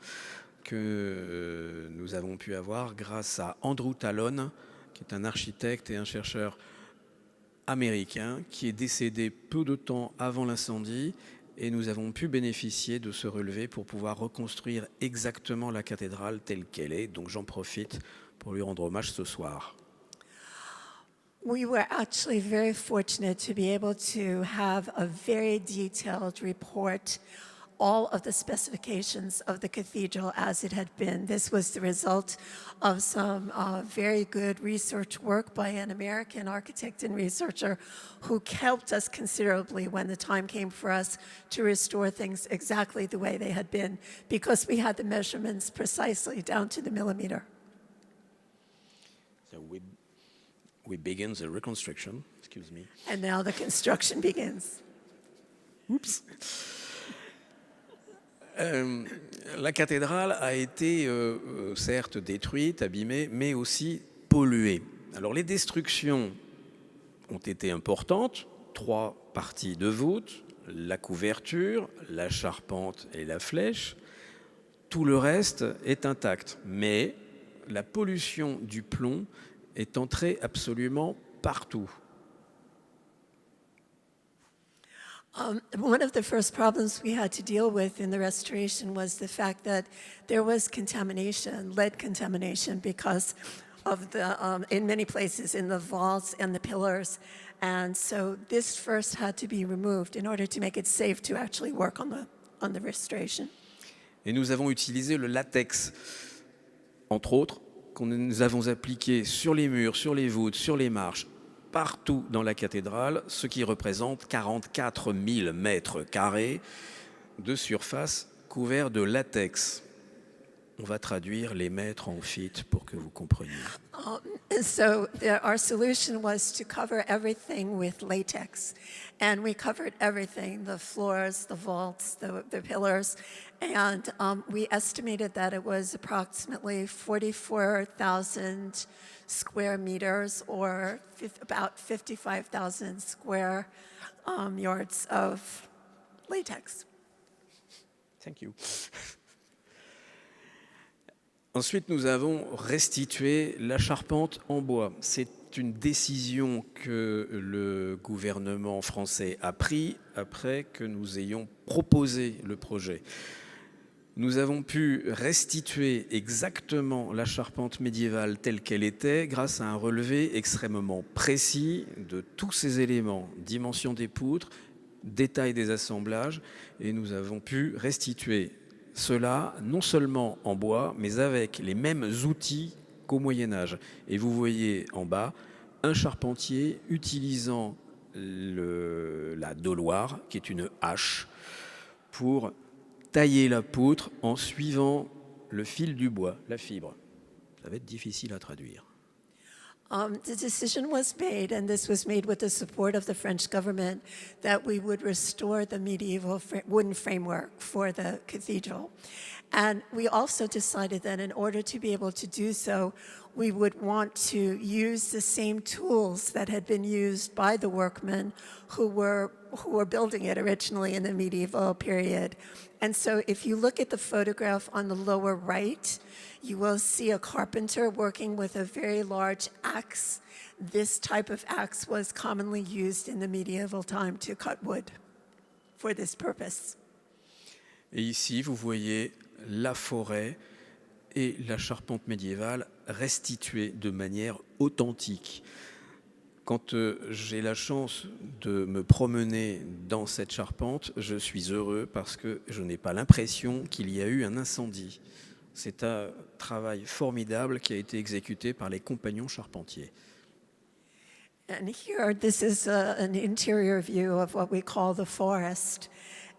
que nous avons pu avoir grâce à Andrew Talon, qui est un architecte et un chercheur américain qui est décédé peu de temps avant l'incendie, et nous avons pu bénéficier de ce relevé pour pouvoir reconstruire exactement la cathédrale telle qu'elle est. Donc j'en profite pour lui rendre hommage ce soir. We were actually very fortunate to be able to have a very detailed report all of the specifications of the cathedral as it had been. This was the result of some very good research work by an American architect and researcher who helped us considerably when the time came for us to restore things exactly the way they had been, because we had the measurements precisely down to the millimeter. So we begin the reconstruction, excuse me. And now the construction begins. Oups. La cathédrale a été certes détruite, abîmée, mais aussi polluée. Alors les destructions ont été importantes, 3 parties de voûte, la couverture, la charpente et la flèche. Tout le reste est intact, mais la pollution du plomb est entrée absolument partout. One of the first problems we had to deal with in the restoration was the fact that there was contamination, lead contamination, because of the, in many places, in the vaults and the pillars. And so this first had to be removed in order to make it safe to actually work on the restoration. Et nous avons utilisé le latex, entre autres, que nous avons appliqué sur les murs, sur les voûtes, sur les marches, partout dans la cathédrale, ce qui représente 44 000 mètres carrés de surface couverts de latex. On va traduire les mètres en feet pour que vous compreniez. So our solution was to cover everything with latex. And we covered everything, the floors, the vaults, the pillars. And we estimated that it was approximately 44,000 square meters, or about 55,000 square yards of latex. Thank you. Ensuite, nous avons restitué la charpente en bois. C'est une décision que le gouvernement français a prise après que nous ayons proposé le projet. Nous avons pu restituer exactement la charpente médiévale telle qu'elle était grâce à un relevé extrêmement précis de tous ces éléments, dimension des poutres, détail des assemblages, et nous avons pu restituer cela non seulement en bois, mais avec les mêmes outils qu'au Moyen-Âge. Et vous voyez en bas un charpentier utilisant la doloire, qui est une hache, pour tailler la poutre en suivant le fil du bois, la fibre. Ça va être difficile à traduire. The decision was made, and this was made with the support of the French government, that we would restore the medieval wooden framework for the cathedral. And we also decided that in order to be able to do so, we would want to use the same tools that had been used by the workmen who were building it originally in the medieval period. And so if you look at the photograph on the lower right, you will see a carpenter working with a very large axe. This type of axe was commonly used in the medieval time to cut wood for this purpose. Et ici, vous voyez la forêt et la charpente médiévale restituées de manière authentique. Quand j'ai la chance de me promener dans cette charpente, je suis heureux parce que je n'ai pas l'impression qu'il y a eu un incendie. C'est un travail formidable qui a été exécuté par les compagnons charpentiers. And here, this is an interior view of what we call the forest.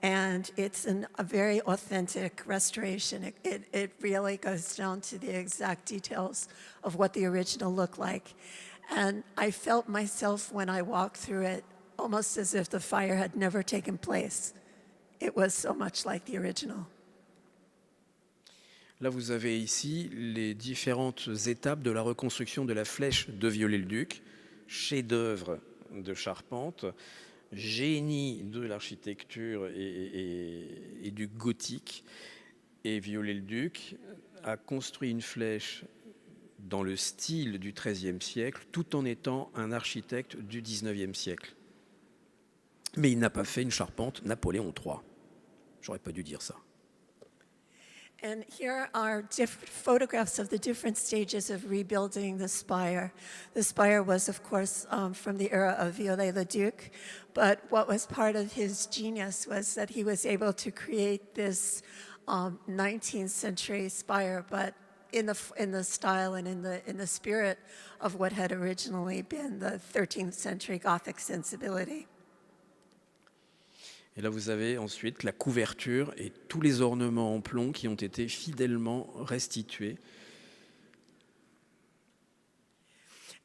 And it's a very authentic restoration. It really goes down to the exact details of what the original looked like. And I felt myself when I walked through it almost as if the fire had never taken place. It was so much like the original. Là, vous avez ici les différentes étapes de la reconstruction de la flèche de Viollet-le-Duc, chef-d'œuvre de charpente, génie de l'architecture et du gothique. Et Viollet-le-Duc a construit une flèche dans le style du XIIIe siècle, tout en étant un architecte du XIXe siècle. Mais il n'a pas fait une charpente Napoléon III. J'aurais pas dû dire ça. And here are different photographs of the different stages of rebuilding the spire. The spire was, of course, from the era of Viollet-le-Duc, but what was part of his genius was that he was able to create this 19th century spire, but in the style and in the spirit of what had originally been the 13th century Gothic sensibility. Et là, vous avez ensuite la couverture et tous les ornements en plomb qui ont été fidèlement restitués.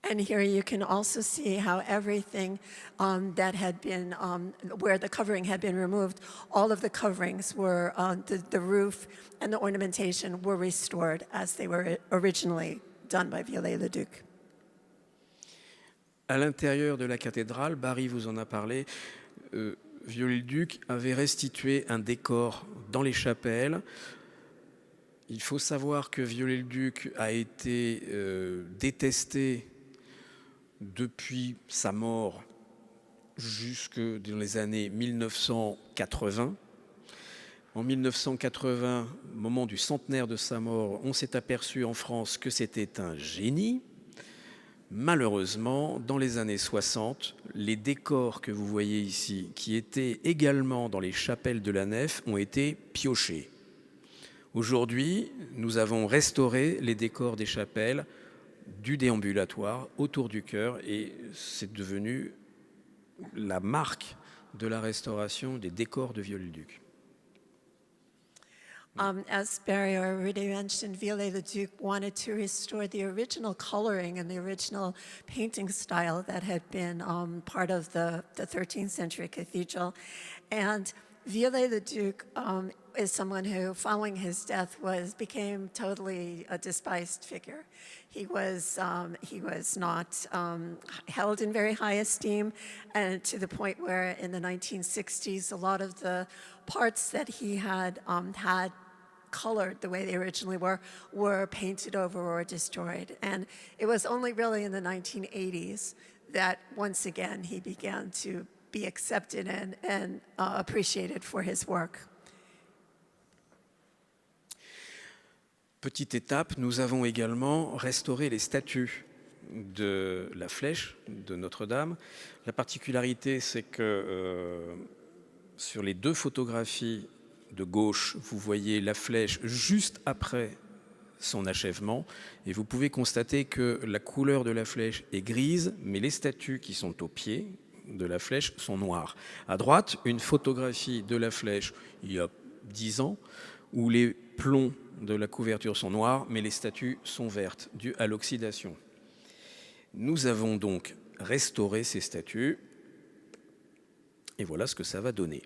And here you can also see how everything that had been, where the covering had been removed, all of the coverings were, the roof and the ornamentation were restored as they were originally done by Viollet-le-Duc. À l'intérieur de la cathédrale, Barry vous en a parlé, Viollet-le-Duc avait restitué un décor dans les chapelles. Il faut savoir que Viollet-le-Duc a été détesté depuis sa mort jusque dans les années 1980. En 1980, au moment du centenaire de sa mort, on s'est aperçu en France que c'était un génie. Malheureusement, dans les années 60, les décors que vous voyez ici, qui étaient également dans les chapelles de la nef, ont été piochés. Aujourd'hui, nous avons restauré les décors des chapelles, du déambulatoire autour du chœur, et c'est devenu la marque de la restauration des décors de Viollet-le-Duc. As Barry already mentioned, Viollet-le-Duc wanted to restore the original coloring and the original painting style that had been part of the 13th century cathedral. And Viollet-le-Duc is someone who, following his death, became totally a despised figure. He was not held in very high esteem, and to the point where in the 1960s, a lot of the parts that he had colored the way they originally were painted over or destroyed. And it was only really in the 1980s that once again he began to be accepted and appreciated for his work. Petite étape, nous avons également restauré les statues de la flèche de Notre-Dame. La particularité, c'est que sur les deux photographies de gauche, vous voyez la flèche juste après son achèvement, et vous pouvez constater que la couleur de la flèche est grise, mais les statues qui sont au pied de la flèche sont noires. À droite, une photographie de la flèche il y a 10 ans, où les plombs de la couverture sont noirs, mais les statues sont vertes, dues à l'oxydation. Nous avons donc restauré ces statues, et voilà ce que ça va donner.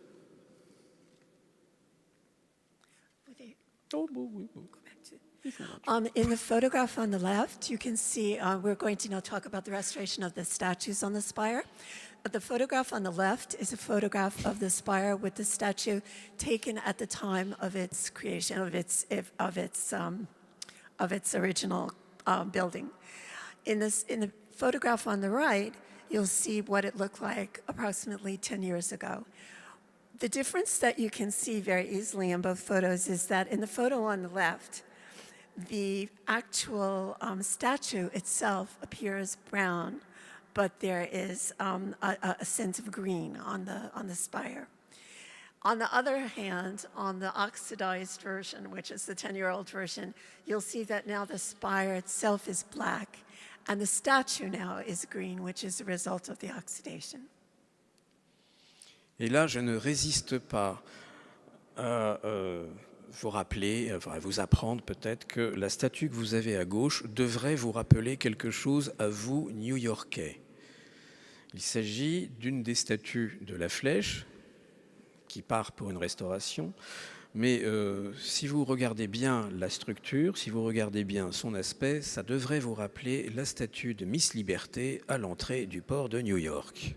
In the photograph on the left, you can see, we're going to now talk about the restoration of the statues on the spire. The photograph on the left is a photograph of the spire with the statue taken at the time of its creation, of its original building. In the photograph on the right, you'll see what it looked like approximately 10 years ago. The difference that you can see very easily in both photos is that in the photo on the left, the actual statue itself appears brown, but there is a sense of green on the spire. On the other hand, on the oxidized version, which is the 10-year-old version, you'll see that now the spire itself is black, and the statue now is green, which is a result of the oxidation. Et là, je ne résiste pas à vous rappeler, à vous apprendre peut-être que la statue que vous avez à gauche devrait vous rappeler quelque chose à vous, New-Yorkais. Il s'agit d'une des statues de la flèche qui part pour une restauration, mais si vous regardez bien la structure, si vous regardez bien son aspect, ça devrait vous rappeler la statue de Miss Liberté à l'entrée du port de New York.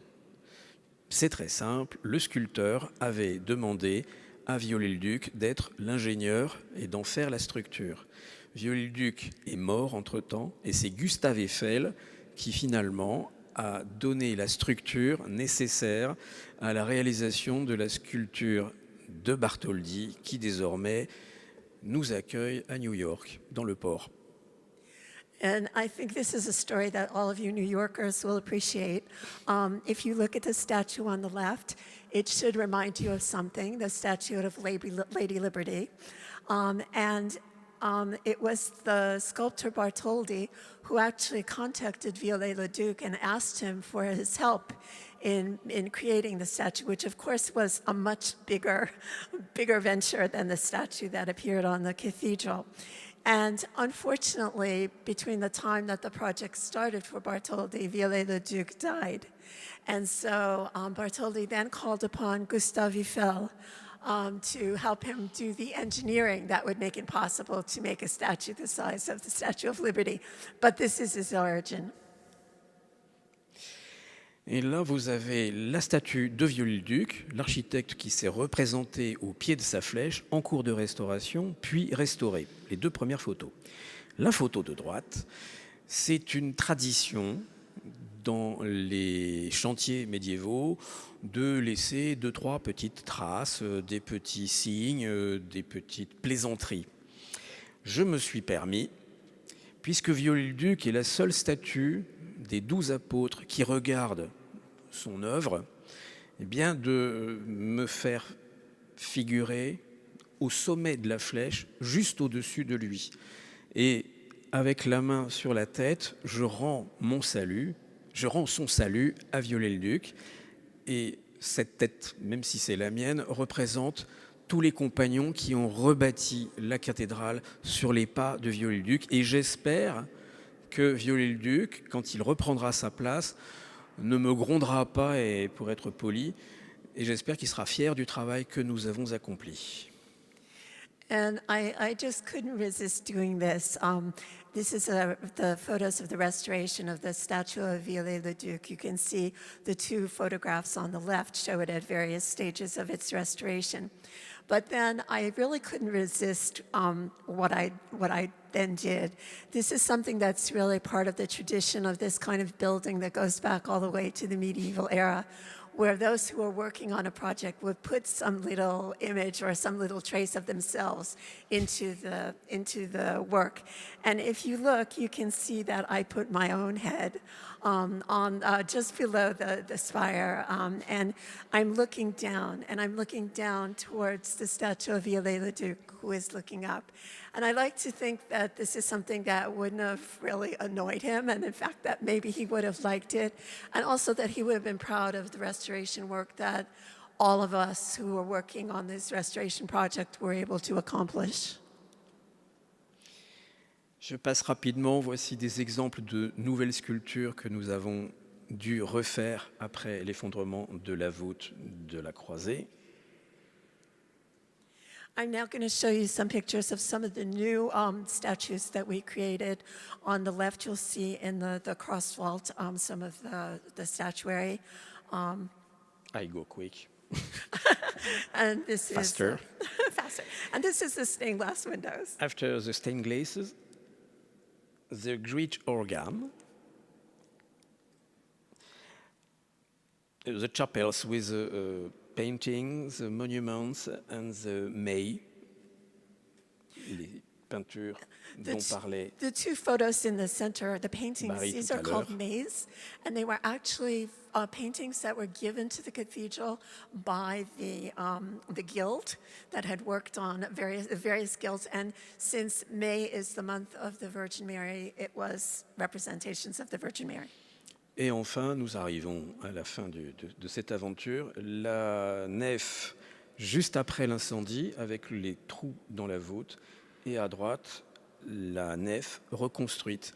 C'est très simple, le sculpteur avait demandé à Viollet-le-Duc d'être l'ingénieur et d'en faire la structure. Viollet-le-Duc est mort entre-temps, et c'est Gustave Eiffel qui finalement a donné la structure nécessaire à la réalisation de la sculpture de Bartholdi, qui désormais nous accueille à New York, dans le port. And I think this is a story that all of you New Yorkers will appreciate. If you look at the statue on the left, it should remind you of something, the statue of Lady Liberty. It was the sculptor Bartholdi who actually contacted Viollet-le-Duc and asked him for his help in creating the statue, which of course was a much bigger venture than the statue that appeared on the cathedral. And unfortunately, between the time that the project started for Bartholdi, Viollet-le-Duc died. And so Bartholdi then called upon Gustave Eiffel to help him do the engineering that would make it possible to make a statue the size of the Statue of Liberty. But this is his origin. Et là, vous avez la statue de Viollet-le-Duc, l'architecte qui s'est représenté au pied de sa flèche, en cours de restauration, puis restaurée. Les deux premières photos. La photo de droite, c'est une tradition dans les chantiers médiévaux de laisser 2-3 petites traces, des petits signes, des petites plaisanteries. Je me suis permis, puisque Viollet-le-Duc est la seule statue des 12 apôtres qui regardent son œuvre, eh bien de me faire figurer au sommet de la flèche, juste au-dessus de lui. Et avec la main sur la tête, je rends son salut à Viollet-le-Duc. Et cette tête, même si c'est la mienne, représente tous les compagnons qui ont rebâti la cathédrale sur les pas de Viollet-le-Duc. Et j'espère que Viollet-le-Duc, quand il reprendra sa place, ne me grondera pas, et pour être poli, et j'espère qu'il sera fier du travail que nous avons accompli. And I just couldn't resist doing this. This is the photos of the restoration of the statue of Viollet-le-Duc. You can see the two photographs on the left show it at various stages of its restoration. But then I really couldn't resist what I then did. This is something that's really part of the tradition of this kind of building that goes back all the way to the medieval era, where those who are working on a project would put some little image or some little trace of themselves into the work. And if you look, you can see that I put my own head on just below the spire, and I'm looking down towards the statue of Viollet-le-Duc, who is looking up. And I like to think that this is something that wouldn't have really annoyed him, and in fact that maybe he would have liked it, and also that he would have been proud of the restoration work that all of us who were working on this restoration project were able to accomplish. Je passe rapidement, voici des exemples de nouvelles sculptures que nous avons dû refaire après l'effondrement de la voûte de la croisée. I'm now going to show you some pictures of some of the new statues that we created. On the left, you'll see in the cross vault some of the statuary. I go quick. And this Faster. is faster. And this is the stained glass windows. After the stained glasses, the great organ, the chapels with paintings, the monuments, and the May, les peintures dont parlait The two photos in the center, the paintings, Marie these tout are à called l'heure. maze, and they were actually paintings that were given to the cathedral by the guild that had worked on various guilds. And since May is the month of the Virgin Mary, it was representations of the Virgin Mary. Et enfin, nous arrivons à la fin de cette aventure. La nef, juste après l'incendie, avec les trous dans la voûte, et à droite, la nef reconstruite.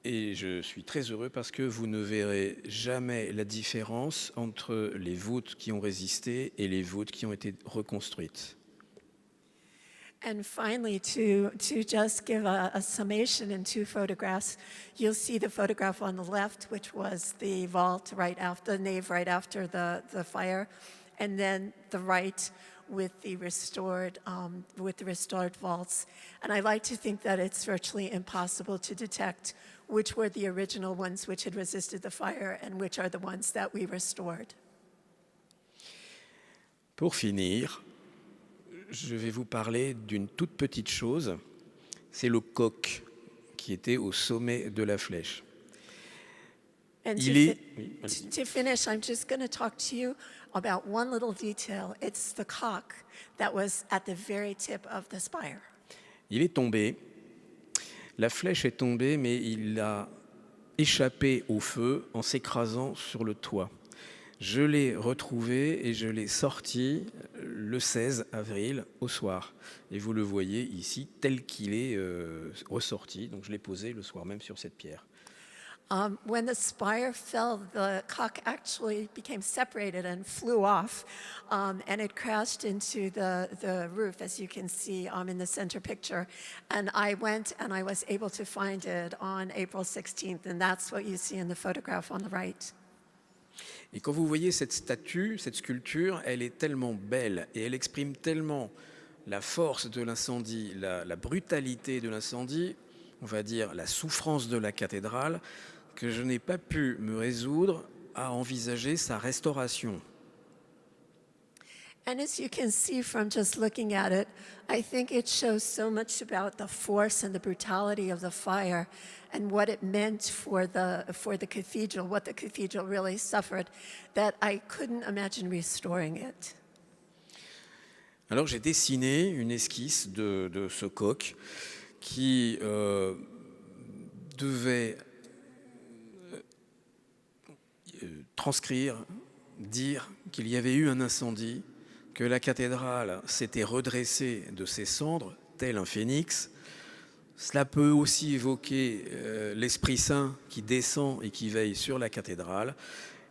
Et je suis très heureux parce que vous ne verrez jamais la différence entre les voûtes qui ont résisté et les voûtes qui ont été reconstruites. And finally, to just give a summation in two photographs, you'll see the photograph on the left, which was the vault right after, the nave right after the fire, and then the right with the restored vaults. And I like to think that it's virtually impossible to detect which were the original ones which had resisted the fire and which are the ones that we restored. Pour finir, je vais vous parler d'une toute petite chose, c'est le coq qui était au sommet de la flèche. And Il est... to finish, I'm just going to talk to you about one little detail. It's the cock that was at the very tip of the spire. Il est tombé, la flèche est tombée, mais il a échappé au feu en s'écrasant sur le toit. Je l'ai retrouvé et je l'ai sorti le 16 avril au soir. Et vous le voyez ici tel qu'il est ressorti. Donc je l'ai posé le soir même sur cette pierre. When the spire fell, the cock actually became separated and flew off, and it crashed into the roof, as you can see in the center picture. And I went and I was able to find it on April 16th, and that's what you see in the photograph on the right. Et quand vous voyez cette statue, cette sculpture, elle est tellement belle et elle exprime tellement la force de l'incendie, la brutalité de l'incendie, on va dire la souffrance de la cathédrale, que je n'ai pas pu me résoudre à envisager sa restauration. And as you can see from just looking at it, I think it shows so much about the force and the brutality of the fire and what it meant for the cathedral, what the cathedral really suffered, that I couldn't imagine restoring it. Alors j'ai dessiné une esquisse de ce coq qui devait transcrire, dire qu'il y avait eu un incendie, que la cathédrale s'était redressée de ses cendres, tel un phénix. Cela peut aussi évoquer l'Esprit Saint qui descend et qui veille sur la cathédrale.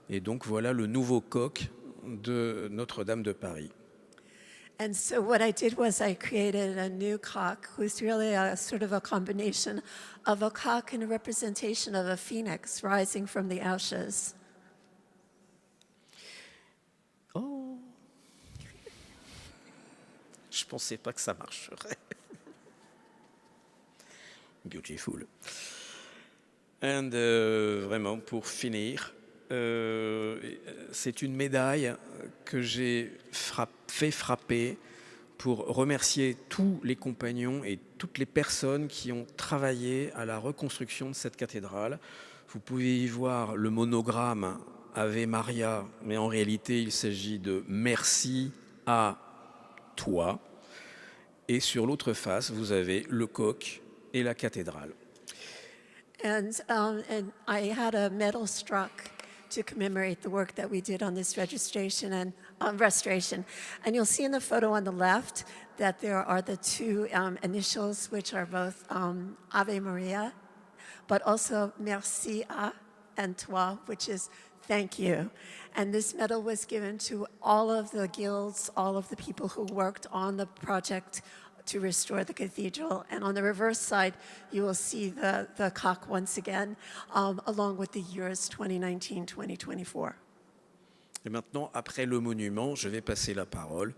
Et donc voilà le nouveau coq de Notre-Dame de Paris. And so what I did was I created a new cock who's really a sort of a combination of a cock and a representation of a phoenix rising from the ashes. Oh, je ne pensais pas que ça marcherait. Beautiful. And vraiment, pour finir, c'est une médaille que j'ai fait frapper pour remercier tous les compagnons et toutes les personnes qui ont travaillé à la reconstruction de cette cathédrale. Vous pouvez y voir le monogramme Ave Maria, mais en réalité, il s'agit de merci à toi. Et sur l'autre face, vous avez le coq et la cathédrale. And I had a medal struck to commemorate the work that we did on this registration and restoration. And you'll see in the photo on the left that there are the two initials, which are both Ave Maria, but also merci à and toi, which is thank you. And this medal was given to all of the guilds, all of the people who worked on the project to restore the cathedral. And on the reverse side, you will see the cock once again, along with the years 2019-2024. Et maintenant, après le monument, je vais passer la parole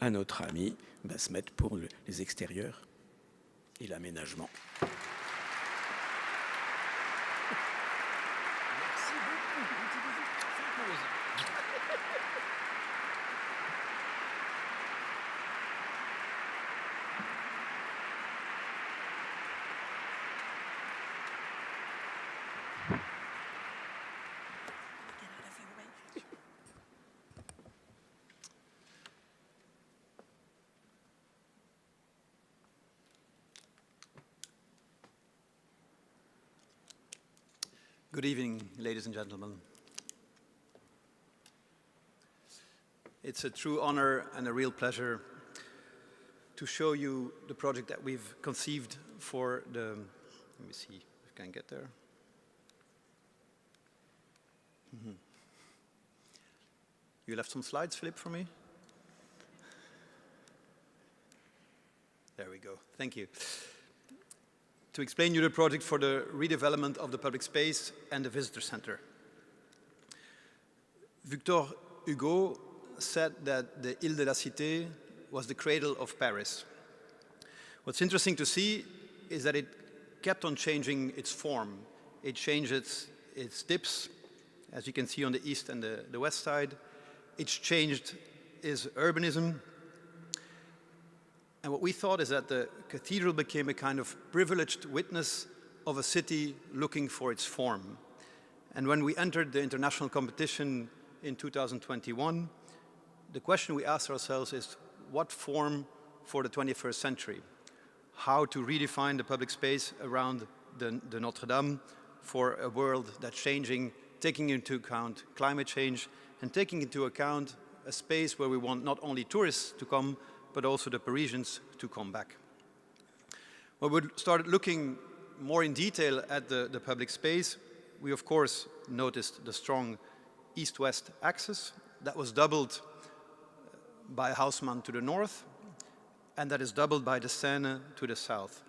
à notre ami Basmet pour les extérieurs et l'aménagement. Good evening, ladies and gentlemen. It's a true honor and a real pleasure to show you the project that we've conceived for the, let me see if I can get there. You left some slides, Philip, for me? There we go, thank you. To explain you the project for the redevelopment of the public space and the visitor center. Victor Hugo said that the Ile de la Cité was the cradle of Paris. What's interesting to see is that it kept on changing its form. It changed its dips, as you can see on the east and the west side. It's changed its urbanism. And what we thought is that the cathedral became a kind of privileged witness of a city looking for its form. And when we entered the international competition in 2021, the question we asked ourselves is, what form for the 21st century? How to redefine the public space around the Notre-Dame for a world that's changing, taking into account climate change and taking into account a space where we want not only tourists to come, but also the Parisians to come back. When we started looking more in detail at the public space, we of course noticed the strong east-west axis that was doubled by Haussmann to the north, and that is doubled by the Seine to the south.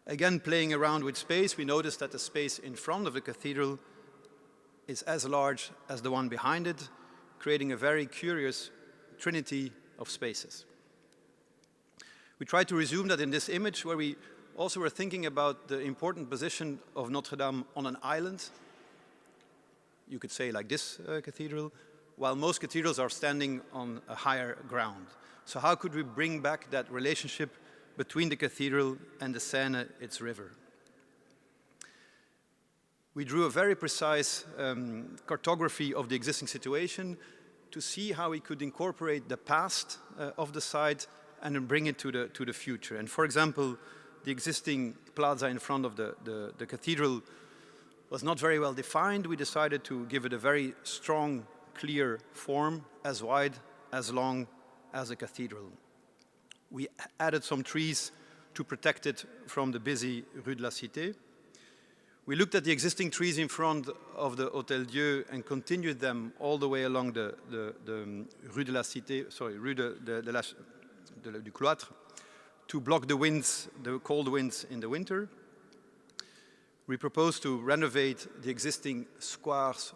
Again, playing around with space, we noticed that the space in front of the cathedral is as large as the one behind it, creating a very curious trinity of spaces. We tried to resume that in this image, where we also were thinking about the important position of Notre-Dame on an island, you could say like this cathedral, while most cathedrals are standing on a higher ground. So how could we bring back that relationship between the cathedral and the Seine, its river? We drew a very precise cartography of the existing situation to see how we could incorporate the past of the site and then bring it to the future. And for example, the existing plaza in front of the cathedral was not very well defined. We decided to give it a very strong, clear form, as wide, as long as a cathedral. We added some trees to protect it from the busy Rue de la Cité. We looked at the existing trees in front of the Hôtel Dieu and continued them all the way along the Rue de la Cité, Rue du Cloître, to block the winds, the cold winds in the winter. We proposed to renovate the existing squares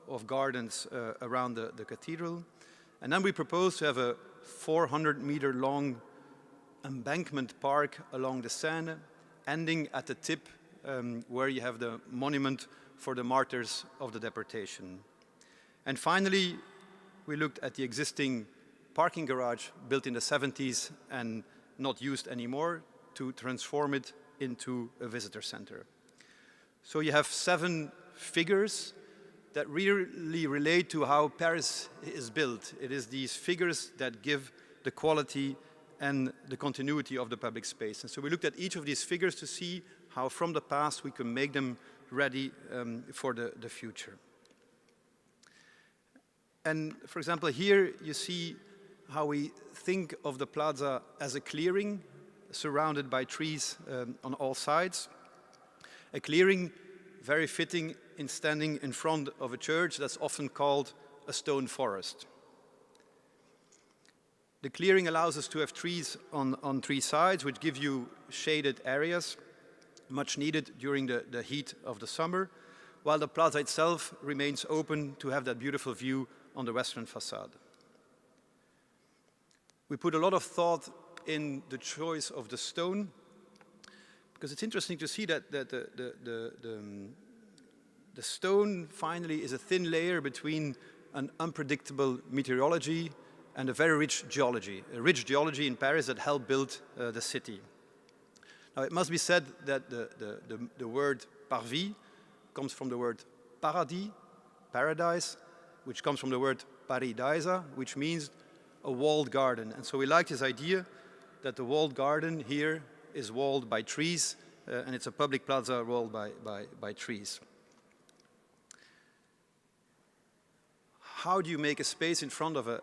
of gardens around the cathedral. And then we proposed to have a 400-meter long embankment park along the Seine, ending at the tip where you have the monument for the martyrs of the deportation. And finally, we looked at the existing parking garage built in the 70s and not used anymore to transform it into a visitor center. So you have 7 figures that really relate to how Paris is built. It is these figures that give the quality and the continuity of the public space. And so we looked at each of these figures to see how from the past we can make them ready for the future. And for example, here you see how we think of the plaza as a clearing surrounded by trees on all sides. A clearing very fitting in standing in front of a church that's often called a stone forest. The clearing allows us to have trees on 3 sides, which give you shaded areas, much needed during the heat of the summer, while the plaza itself remains open to have that beautiful view on the western facade. We put a lot of thought in the choice of the stone, because it's interesting to see that the stone finally is a thin layer between an unpredictable meteorology and a very rich geology in Paris that helped build the city. Now, it must be said that the word parvis comes from the word paradis, paradise, which comes from the word paradisa, which means a walled garden. And so we like this idea that the walled garden here is walled by trees, and it's a public plaza walled by trees. How do you make a space in front of a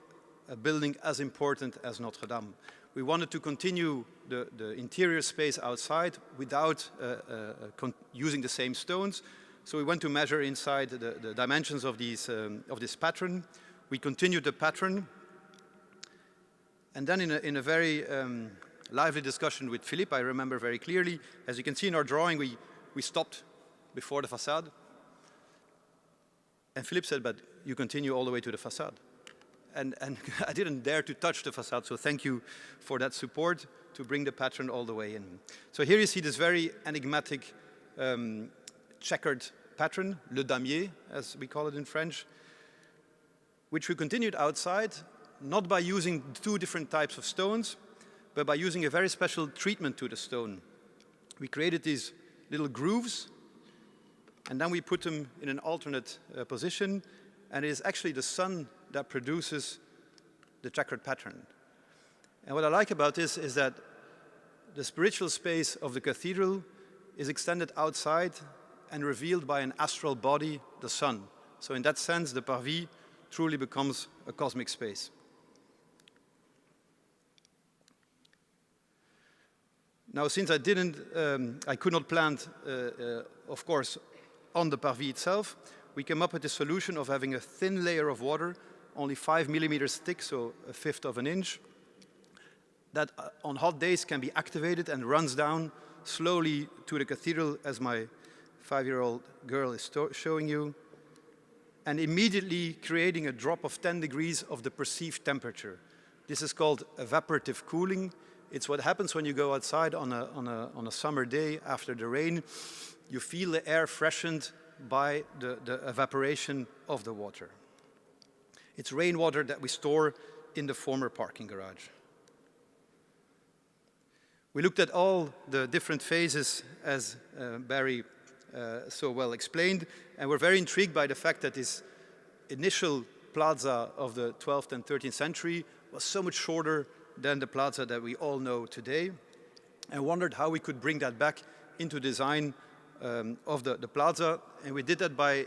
building as important as Notre-Dame? We wanted to continue the interior space outside without using the same stones. So we went to measure inside the dimensions of this pattern. We continued the pattern. And then in a very lively discussion with Philippe, I remember very clearly, as you can see in our drawing, we stopped before the facade. And Philippe said, but you continue all the way to the facade. And I didn't dare to touch the facade, so thank you for that support to bring the pattern all the way in. So here you see this very enigmatic checkered pattern, le damier, as we call it in French, which we continued outside, not by using 2 different types of stones, but by using a very special treatment to the stone. We created these little grooves, and then we put them in an alternate position, and it is actually the sun that produces the checkered pattern. And what I like about this is that the spiritual space of the cathedral is extended outside and revealed by an astral body, the sun. So in that sense, the Parvis truly becomes a cosmic space. Now, since I could not plant, of course, on the Parvis itself, we came up with the solution of having a thin layer of water, only 5 millimeters thick, so a fifth of an inch, that on hot days can be activated and runs down slowly to the cathedral, as my 5-year-old girl is showing you, and immediately creating a drop of 10 degrees of the perceived temperature. This is called evaporative cooling. It's what happens when you go outside on a summer day after the rain. You feel the air freshened by the evaporation of the water. It's rainwater that we store in the former parking garage. We looked at all the different phases, as Barry so well explained, and we're very intrigued by the fact that this initial plaza of the 12th and 13th century was so much shorter than the plaza that we all know today, and wondered how we could bring that back into design of the plaza. And we did that by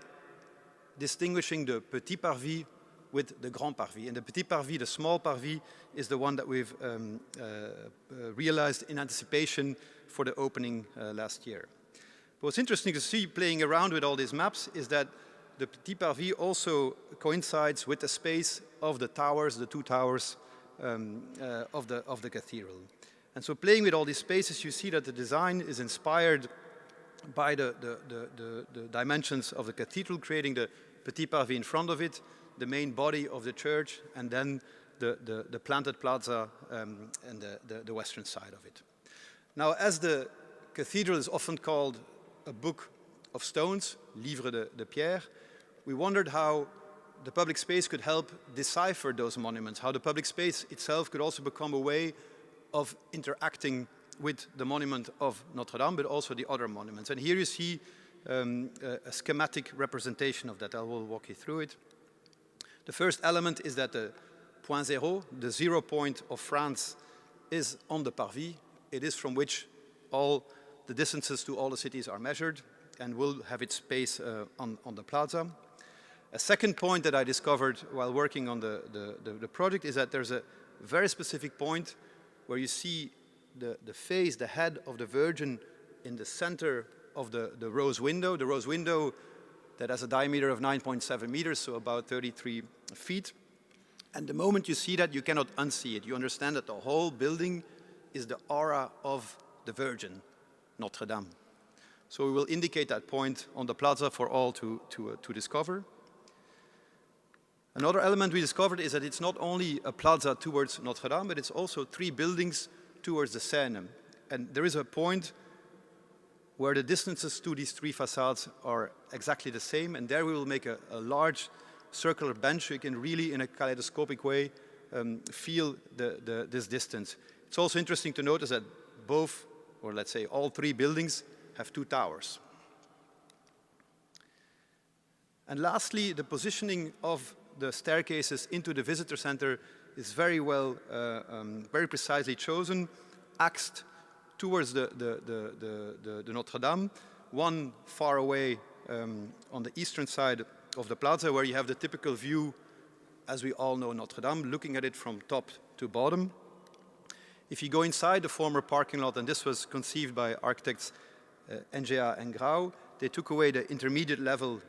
distinguishing the Petit Parvis with the Grand Parvis. And the Petit Parvis, the small Parvis, is the one that we've realized in anticipation for the opening last year. But what's interesting to see playing around with all these maps is that the Petit Parvis also coincides with the space of the towers, the two towers of the cathedral. And so playing with all these spaces, you see that the design is inspired by the dimensions of the cathedral, creating the Petit Parvis in front of it, the main body of the church, and then the planted plaza and the western side of it. Now, as the cathedral is often called a book of stones, livre de pierre, we wondered how the public space could help decipher those monuments, how the public space itself could also become a way of interacting with the monument of Notre-Dame, but also the other monuments. And here you see a schematic representation of that. I will walk you through it. The first element is that the point zero, the 0 point of France, is on the Parvis. It is from which all the distances to all the cities are measured and will have its space on the plaza. A second point that I discovered while working on the project is that there's a very specific point where you see the face, the head of the Virgin in the center of the rose window. The rose window that has a diameter of 9.7 meters, so about 33 feet. And the moment you see that, you cannot unsee it. You understand that the whole building is the aura of the Virgin, Notre-Dame. So we will indicate that point on the plaza for all to discover. Another element we discovered is that it's not only a plaza towards Notre-Dame, but it's also 3 buildings towards the Seine. And there is a point where the distances to these 3 facades are exactly the same, and there we will make a large circular bench. You can really, in a kaleidoscopic way, feel this distance. It's also interesting to notice that both, or let's say all 3 buildings, have 2 towers. And lastly, the positioning of the staircases into the visitor center is very well, very precisely chosen, axed towards the Notre-Dame, one far away on the eastern side of the plaza, where you have the typical view, as we all know Notre-Dame, looking at it from top to bottom. If you go inside the former parking lot, and this was conceived by architects NGA and Grau, they took away the intermediate level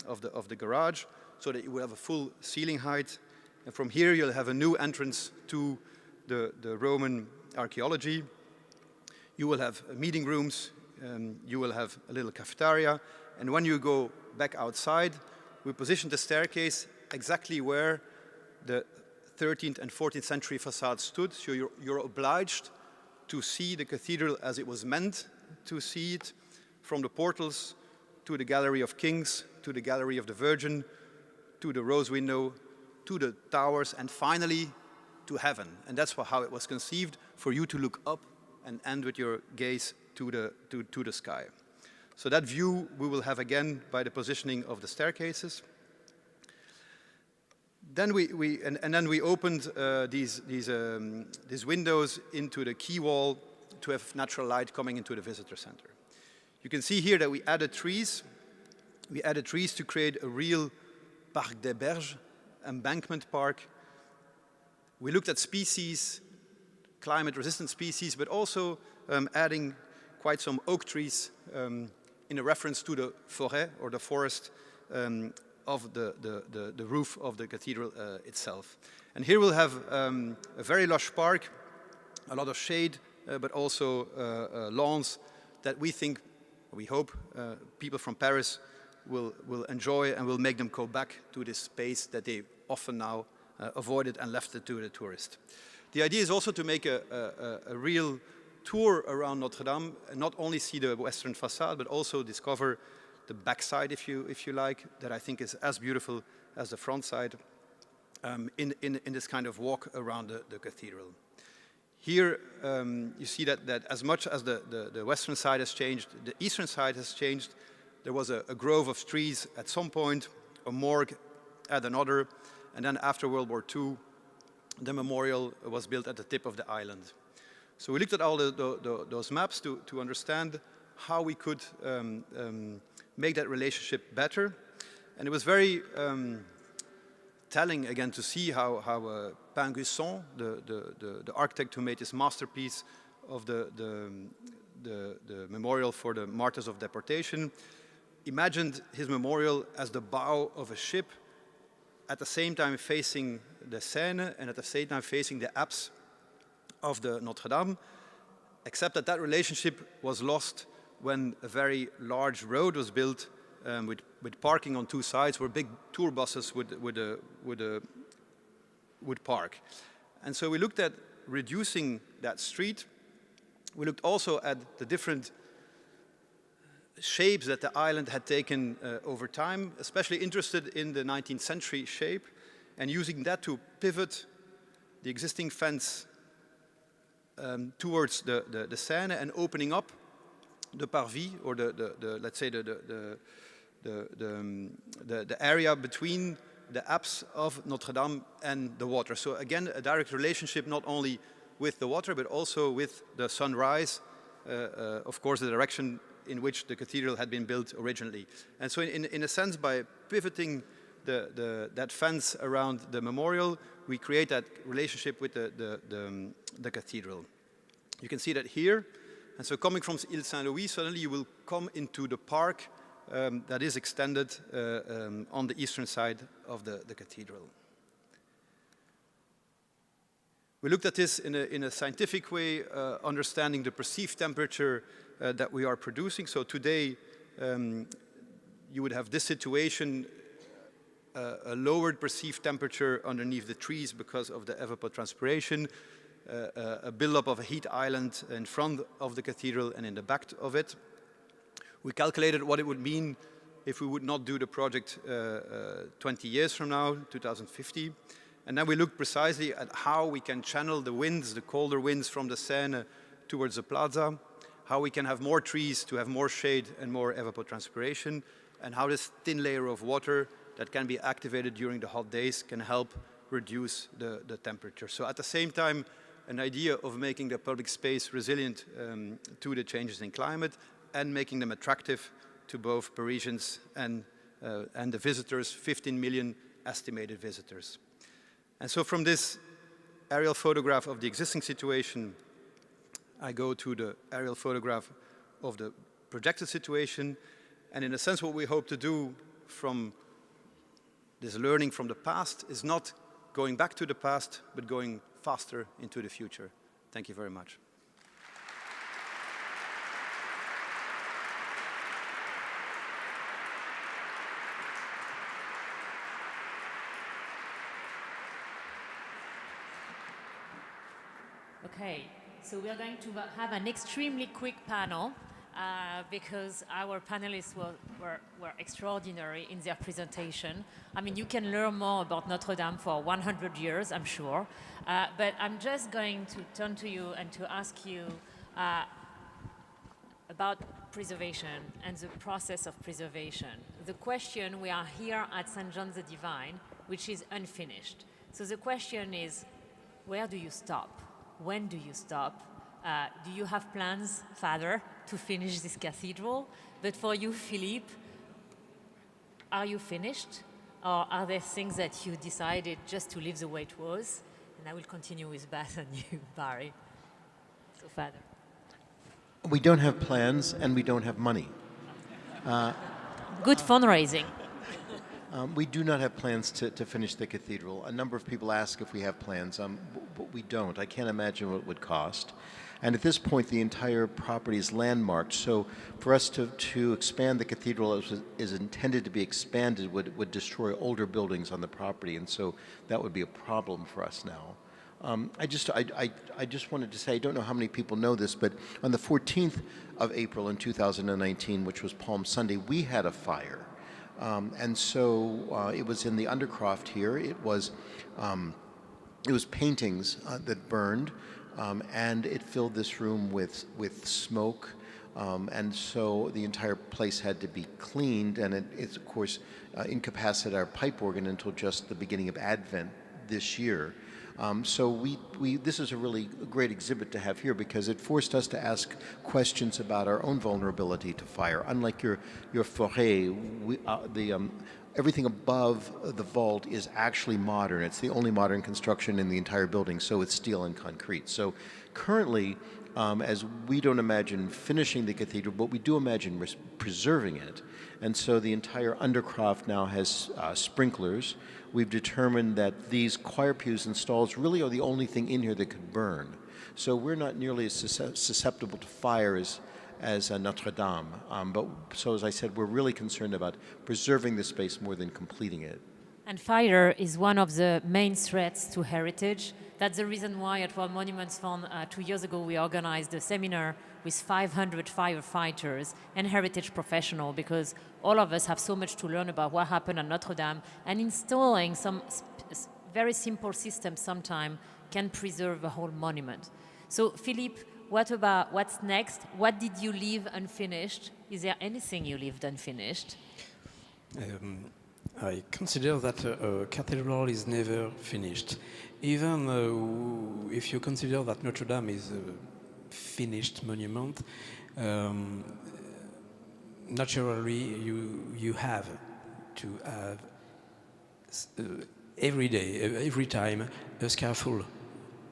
of the garage so that you will have a full ceiling height. And from here you'll have a new entrance to the Roman archaeology. You will have meeting rooms, you will have a little cafeteria, and when you go back outside, we positioned the staircase exactly where the 13th and 14th century facade stood, so you're obliged to see the cathedral as it was meant to see it, from the portals to the Gallery of Kings, to the Gallery of the Virgin, to the Rose Window, to the towers, and finally to heaven. And that's how it was conceived, for you to look up and end with your gaze to the sky. So that view we will have again by the positioning of the staircases. Then we opened these windows into the quay wall to have natural light coming into the visitor center. You can see here that we added trees. We added trees to create a real Parc des Berges, embankment park. We looked at species, climate-resistant species, but also adding quite some oak trees in a reference to the forêt, or the forest, of the roof of the cathedral itself. And here we'll have a very lush park, a lot of shade, but also lawns that we think, we hope, people from Paris will enjoy and will make them go back to this space that they often now avoided and left it to the tourist. The idea is also to make a real tour around Notre-Dame, and not only see the western facade, but also discover the backside, if you like, that I think is as beautiful as the front side, in this kind of walk around the cathedral. Here you see that as much as the western side has changed, the eastern side has changed. There was a grove of trees at some point, a morgue at another, and then after World War II, the memorial was built at the tip of the island. So we looked at all those maps to understand how we could make that relationship better. And it was very telling again to see how Pinguisson, the architect who made this masterpiece of the memorial for the martyrs of deportation, imagined his memorial as the bow of a ship, at the same time facing the Seine and at the same time facing the apse of the Notre-Dame, except that that relationship was lost when a very large road was built with parking on two sides, where big tour buses would park. And so we looked at reducing that street. We looked also at the different shapes that the island had taken over time, especially interested in the 19th century shape, and using that to pivot the existing fence towards the Seine and opening up the parvis, or let's say the area between the apse of Notre-Dame and the water. So again, a direct relationship not only with the water, but also with the sunrise, of course, the direction in which the cathedral had been built originally. And so in a sense, by pivoting that fence around the memorial, we create that relationship with the cathedral. You can see that here. And so coming from Ile Saint-Louis, suddenly you will come into the park that is extended on the eastern side of the cathedral. We looked at this in a scientific way, understanding the perceived temperature that we are producing. So today, you would have this situation, a lowered perceived temperature underneath the trees because of the evapotranspiration, a buildup of a heat island in front of the cathedral and in the back of it. We calculated what it would mean if we would not do the project 20 years from now, 2050. And then we looked precisely at how we can channel the winds, the colder winds from the Seine towards the plaza, how we can have more trees to have more shade and more evapotranspiration, and how this thin layer of water that can be activated during the hot days can help reduce the temperature. So at the same time, an idea of making the public space resilient to the changes in climate and making them attractive to both Parisians and the visitors, 15 million estimated visitors. And so from this aerial photograph of the existing situation, I go to the aerial photograph of the projected situation. And in a sense, what we hope to do from this learning from the past is not going back to the past, but going faster into the future. Thank you very much. Okay, so we are going to have an extremely quick panel. because our panelists were extraordinary in their presentation. I mean, you can learn more about Notre-Dame for 100 years, I'm sure. But I'm just going to turn to you and to ask you about preservation and the process of preservation. The question, we are here at St. John the Divine, which is unfinished. So the question is, where do you stop? When do you stop? Do you have plans, Father, to finish this cathedral? But for you, Philippe, are you finished? Or are there things that you decided just to leave the way it was? And I will continue with Beth and you, Barry. So, Father. We don't have plans and we don't have money. Good fundraising. We do not have plans to finish the cathedral. A number of people ask if we have plans, but we don't. I can't imagine what it would cost. And at this point, the entire property is landmarked. So for us to expand the cathedral as is intended to be expanded would destroy older buildings on the property. And so that would be a problem for us now. I just wanted to say, I don't know how many people know this, but on the 14th of April in 2019, which was Palm Sunday, we had a fire. And so it was in the Undercroft here. It was paintings that burned, and it filled this room with smoke. And so the entire place had to be cleaned, and it's of course incapacitated our pipe organ until just the beginning of Advent this year. So this is a really great exhibit to have here because it forced us to ask questions about our own vulnerability to fire. Unlike your forêt, everything above the vault is actually modern. It's the only modern construction in the entire building, so it's steel and concrete. So currently, as we don't imagine finishing the cathedral, but we do imagine preserving it. And so the entire Undercroft now has sprinklers. We've determined that these choir pews and stalls really are the only thing in here that could burn. So we're not nearly as susceptible to fire as Notre-Dame. So as I said, we're really concerned about preserving the space more than completing it. And fire is one of the main threats to heritage. That's the reason why at World Monuments Fund 2 years ago we organized a seminar with 500 firefighters and heritage professionals, because all of us have so much to learn about what happened at Notre-Dame, and installing some very simple systems sometimes can preserve a whole monument. So Philippe, what's next? What did you leave unfinished? Is there anything you left unfinished? I consider that a cathedral is never finished. Even if you consider that Notre-Dame is a finished monument, naturally you have to have every day, every time, a scaffold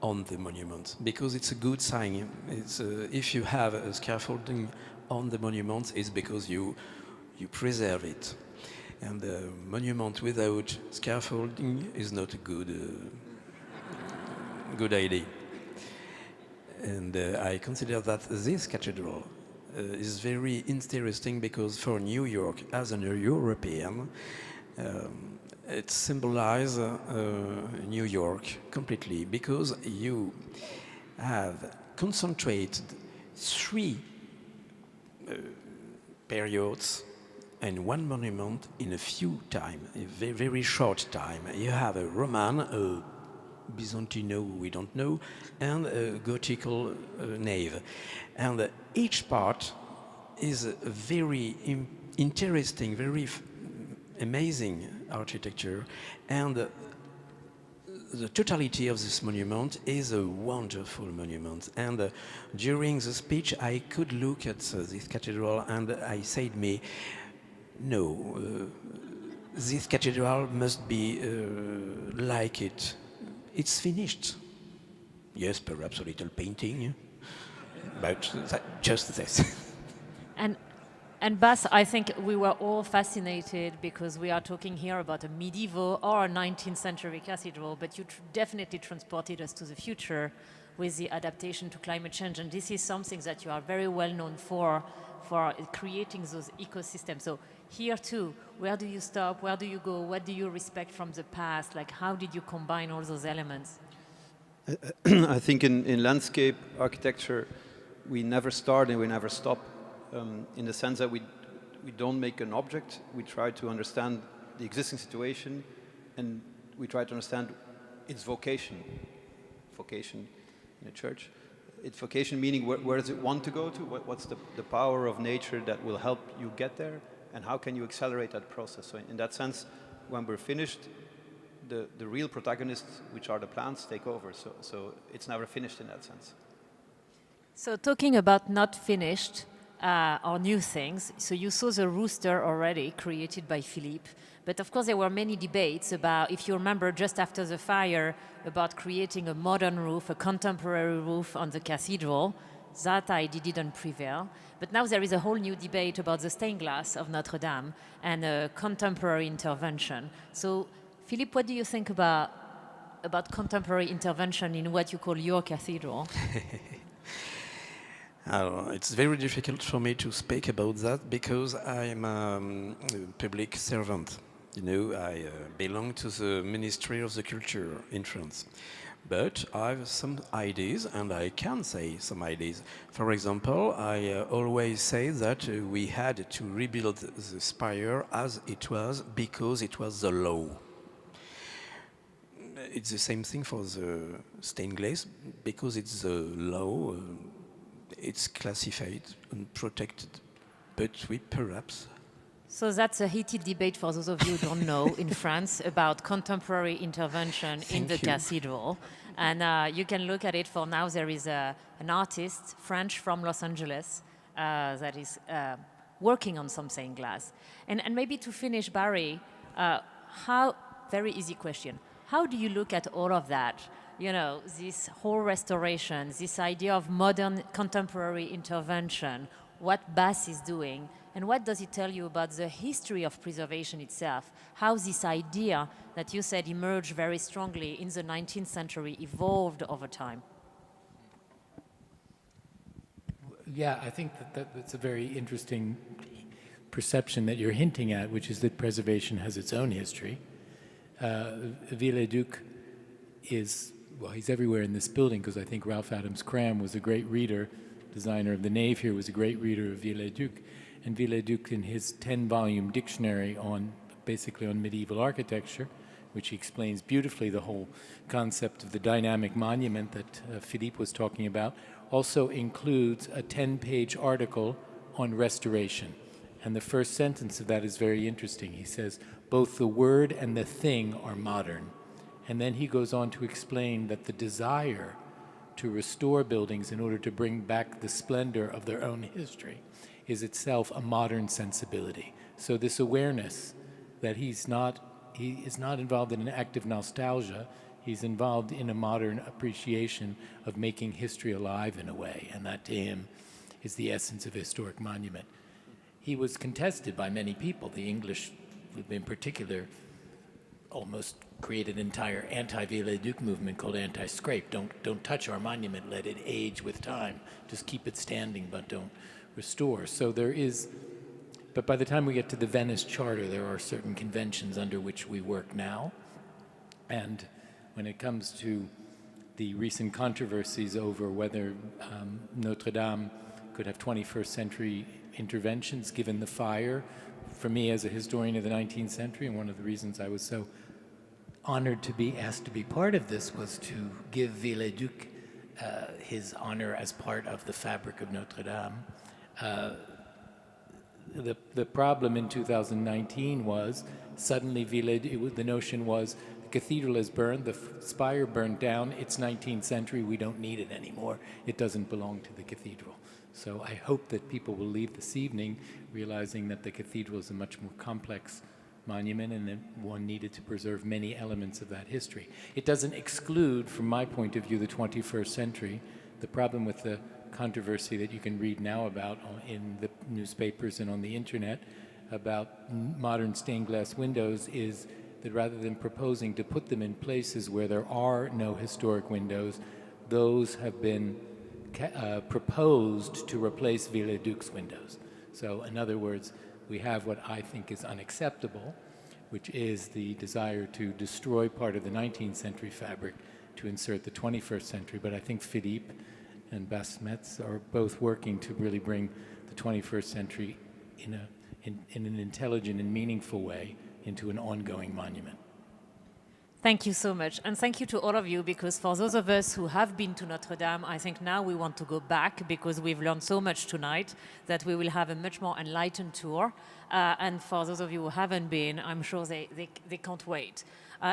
on the monument, because it's a good sign. If you have a scaffolding on the monument, it's because you preserve it. And a monument without scaffolding is not a good idea. And I consider that this cathedral is very interesting because for New York, as a European, it symbolizes New York completely, because you have concentrated three periods and one monument in a few time, a very, very short time. You have a Roman, a Byzantino, we don't know, and a Gothical nave. And each part is a very interesting, very amazing architecture, and the totality of this monument is a wonderful monument. And during the speech, I could look at this cathedral and I said me, no, this cathedral must be like it. It's finished. Yes, perhaps a little painting, but just this. And Bas, I think we were all fascinated because we are talking here about a medieval or a 19th century cathedral, but you definitely transported us to the future with the adaptation to climate change. And this is something that you are very well known for creating those ecosystems. So here too, where do you stop? Where do you go? What do you respect from the past? Like, how did you combine all those elements? I think in landscape architecture, we never start and we never stop. in the sense that we don't make an object, we try to understand the existing situation, and we try to understand its vocation in a church. Its vocation meaning where does it want to go to, what's the power of nature that will help you get there, and how can you accelerate that process. So in that sense, when we're finished, the real protagonists, which are the plants, take over. So it's never finished in that sense. So talking about not finished or new things, so you saw the rooster already created by Philippe, but of course there were many debates about, if you remember just after the fire, about creating a modern roof, a contemporary roof on the cathedral. That idea didn't prevail. But now there is a whole new debate about the stained glass of Notre-Dame and a contemporary intervention. So Philippe, what do you think about contemporary intervention in what you call your cathedral? It's very difficult for me to speak about that because I'm a public servant. You know, I belong to the Ministry of the Culture in France. But I have some ideas, and I can say some ideas. For example, I always say that we had to rebuild the spire as it was because it was the law. It's the same thing for the stained glass, because it's the law, it's classified and protected. But we perhaps... So that's a heated debate for those of you who don't know in France about contemporary intervention in the cathedral. And you can look at it for now. There is an artist, French, from Los Angeles, that is working on some stained glass. And maybe to finish, Barry, very easy question. How do you look at all of that? You know, this whole restoration, this idea of modern contemporary intervention, what Bass is doing, and what does it tell you about the history of preservation itself? How this idea that you said emerged very strongly in the 19th century evolved over time? Yeah, I think that's a very interesting perception that you're hinting at, which is that preservation has its own history. Viollet-le-Duc is, well, he's everywhere in this building because I think Ralph Adams Cram was a great reader, designer of the nave here, was a great reader of Viollet-le-Duc. And Viollet-le-Duc, in his 10-volume dictionary basically on medieval architecture, which he explains beautifully the whole concept of the dynamic monument that Philippe was talking about, also includes a 10-page article on restoration. And the first sentence of that is very interesting. He says, both the word and the thing are modern. And then he goes on to explain that the desire to restore buildings in order to bring back the splendor of their own history is itself a modern sensibility. So this awareness that he is not involved in an active nostalgia, he's involved in a modern appreciation of making history alive in a way, and that to him is the essence of a historic monument. He was contested by many people. The English, in particular, almost created an entire anti-Viollet-le-Duc movement called anti-scrape. Don't touch our monument, let it age with time. Just keep it standing, but don't restore. So there is, but by the time we get to the Venice Charter, there are certain conventions under which we work now. And when it comes to the recent controversies over whether Notre-Dame could have 21st century interventions given the fire, for me as a historian of the 19th century, and one of the reasons I was so honored to be asked to be part of this was to give Viollet-le-Duc his honor as part of the fabric of Notre-Dame. The problem in 2019 was suddenly the notion was the cathedral is burned, the spire burned down, it's 19th century, we don't need it anymore, it doesn't belong to the cathedral. So I hope that people will leave this evening realizing that the cathedral is a much more complex monument and that one needed to preserve many elements of that history. It doesn't exclude, from my point of view, the 21st century. The problem with the controversy that you can read now about in the newspapers and on the internet about modern stained glass windows is that rather than proposing to put them in places where there are no historic windows, those have been proposed to replace Viollet-le-Duc's windows. So in other words, we have what I think is unacceptable, which is the desire to destroy part of the 19th century fabric to insert the 21st century. But I think Philippe and Bas Metz are both working to really bring the 21st century in an intelligent and meaningful way into an ongoing monument. Thank you so much. And thank you to all of you, because for those of us who have been to Notre-Dame, I think now we want to go back because we've learned so much tonight that we will have a much more enlightened tour. And for those of you who haven't been, I'm sure they can't wait.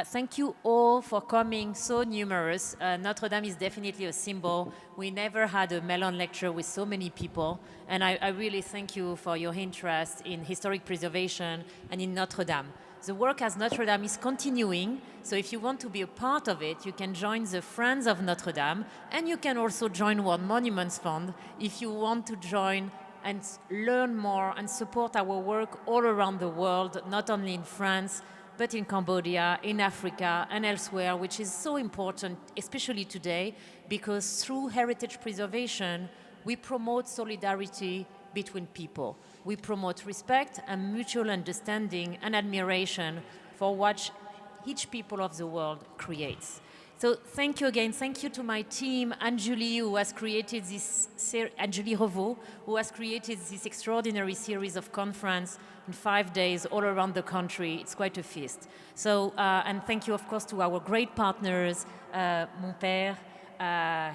Thank you all for coming, so numerous. Notre-Dame is definitely a symbol. We never had a Mellon Lecture with so many people. And I really thank you for your interest in historic preservation and in Notre-Dame. The work as Notre-Dame is continuing, so if you want to be a part of it, you can join the Friends of Notre-Dame, and you can also join World Monuments Fund if you want to join and learn more and support our work all around the world, not only in France, but in Cambodia, in Africa, and elsewhere, which is so important, especially today, because through heritage preservation, we promote solidarity between people. We promote respect and mutual understanding and admiration for what each people of the world creates. So thank you again. Thank you to my team, Anjuli, who has created this, Anjuli Revaud, who has created this extraordinary series of conference in 5 days all around the country. It's quite a feast. So, and thank you, of course, to our great partners, Mon Père,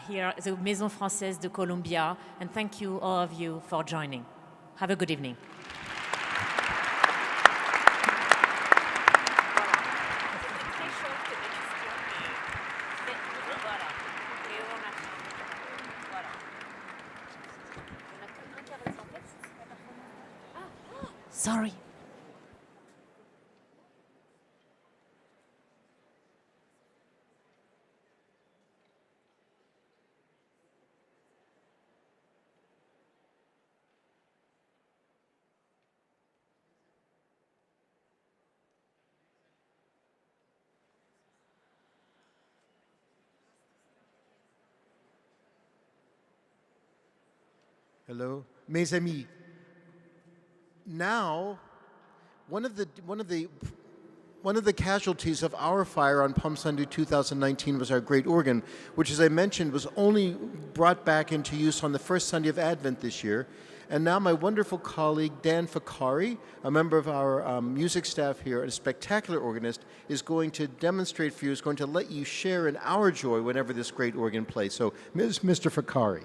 here, the Maison Française de Columbia, and thank you, all of you, for joining. Have a good evening. Sorry. Hello, mes amis. Now, one of the casualties of our fire on Palm Sunday 2019 was our great organ, which, as I mentioned, was only brought back into use on the first Sunday of Advent this year. And now my wonderful colleague, Dan Fakari, a member of our music staff here, and a spectacular organist, is going to demonstrate for you, is going to let you share in our joy whenever this great organ plays. So, Mr. Fakari.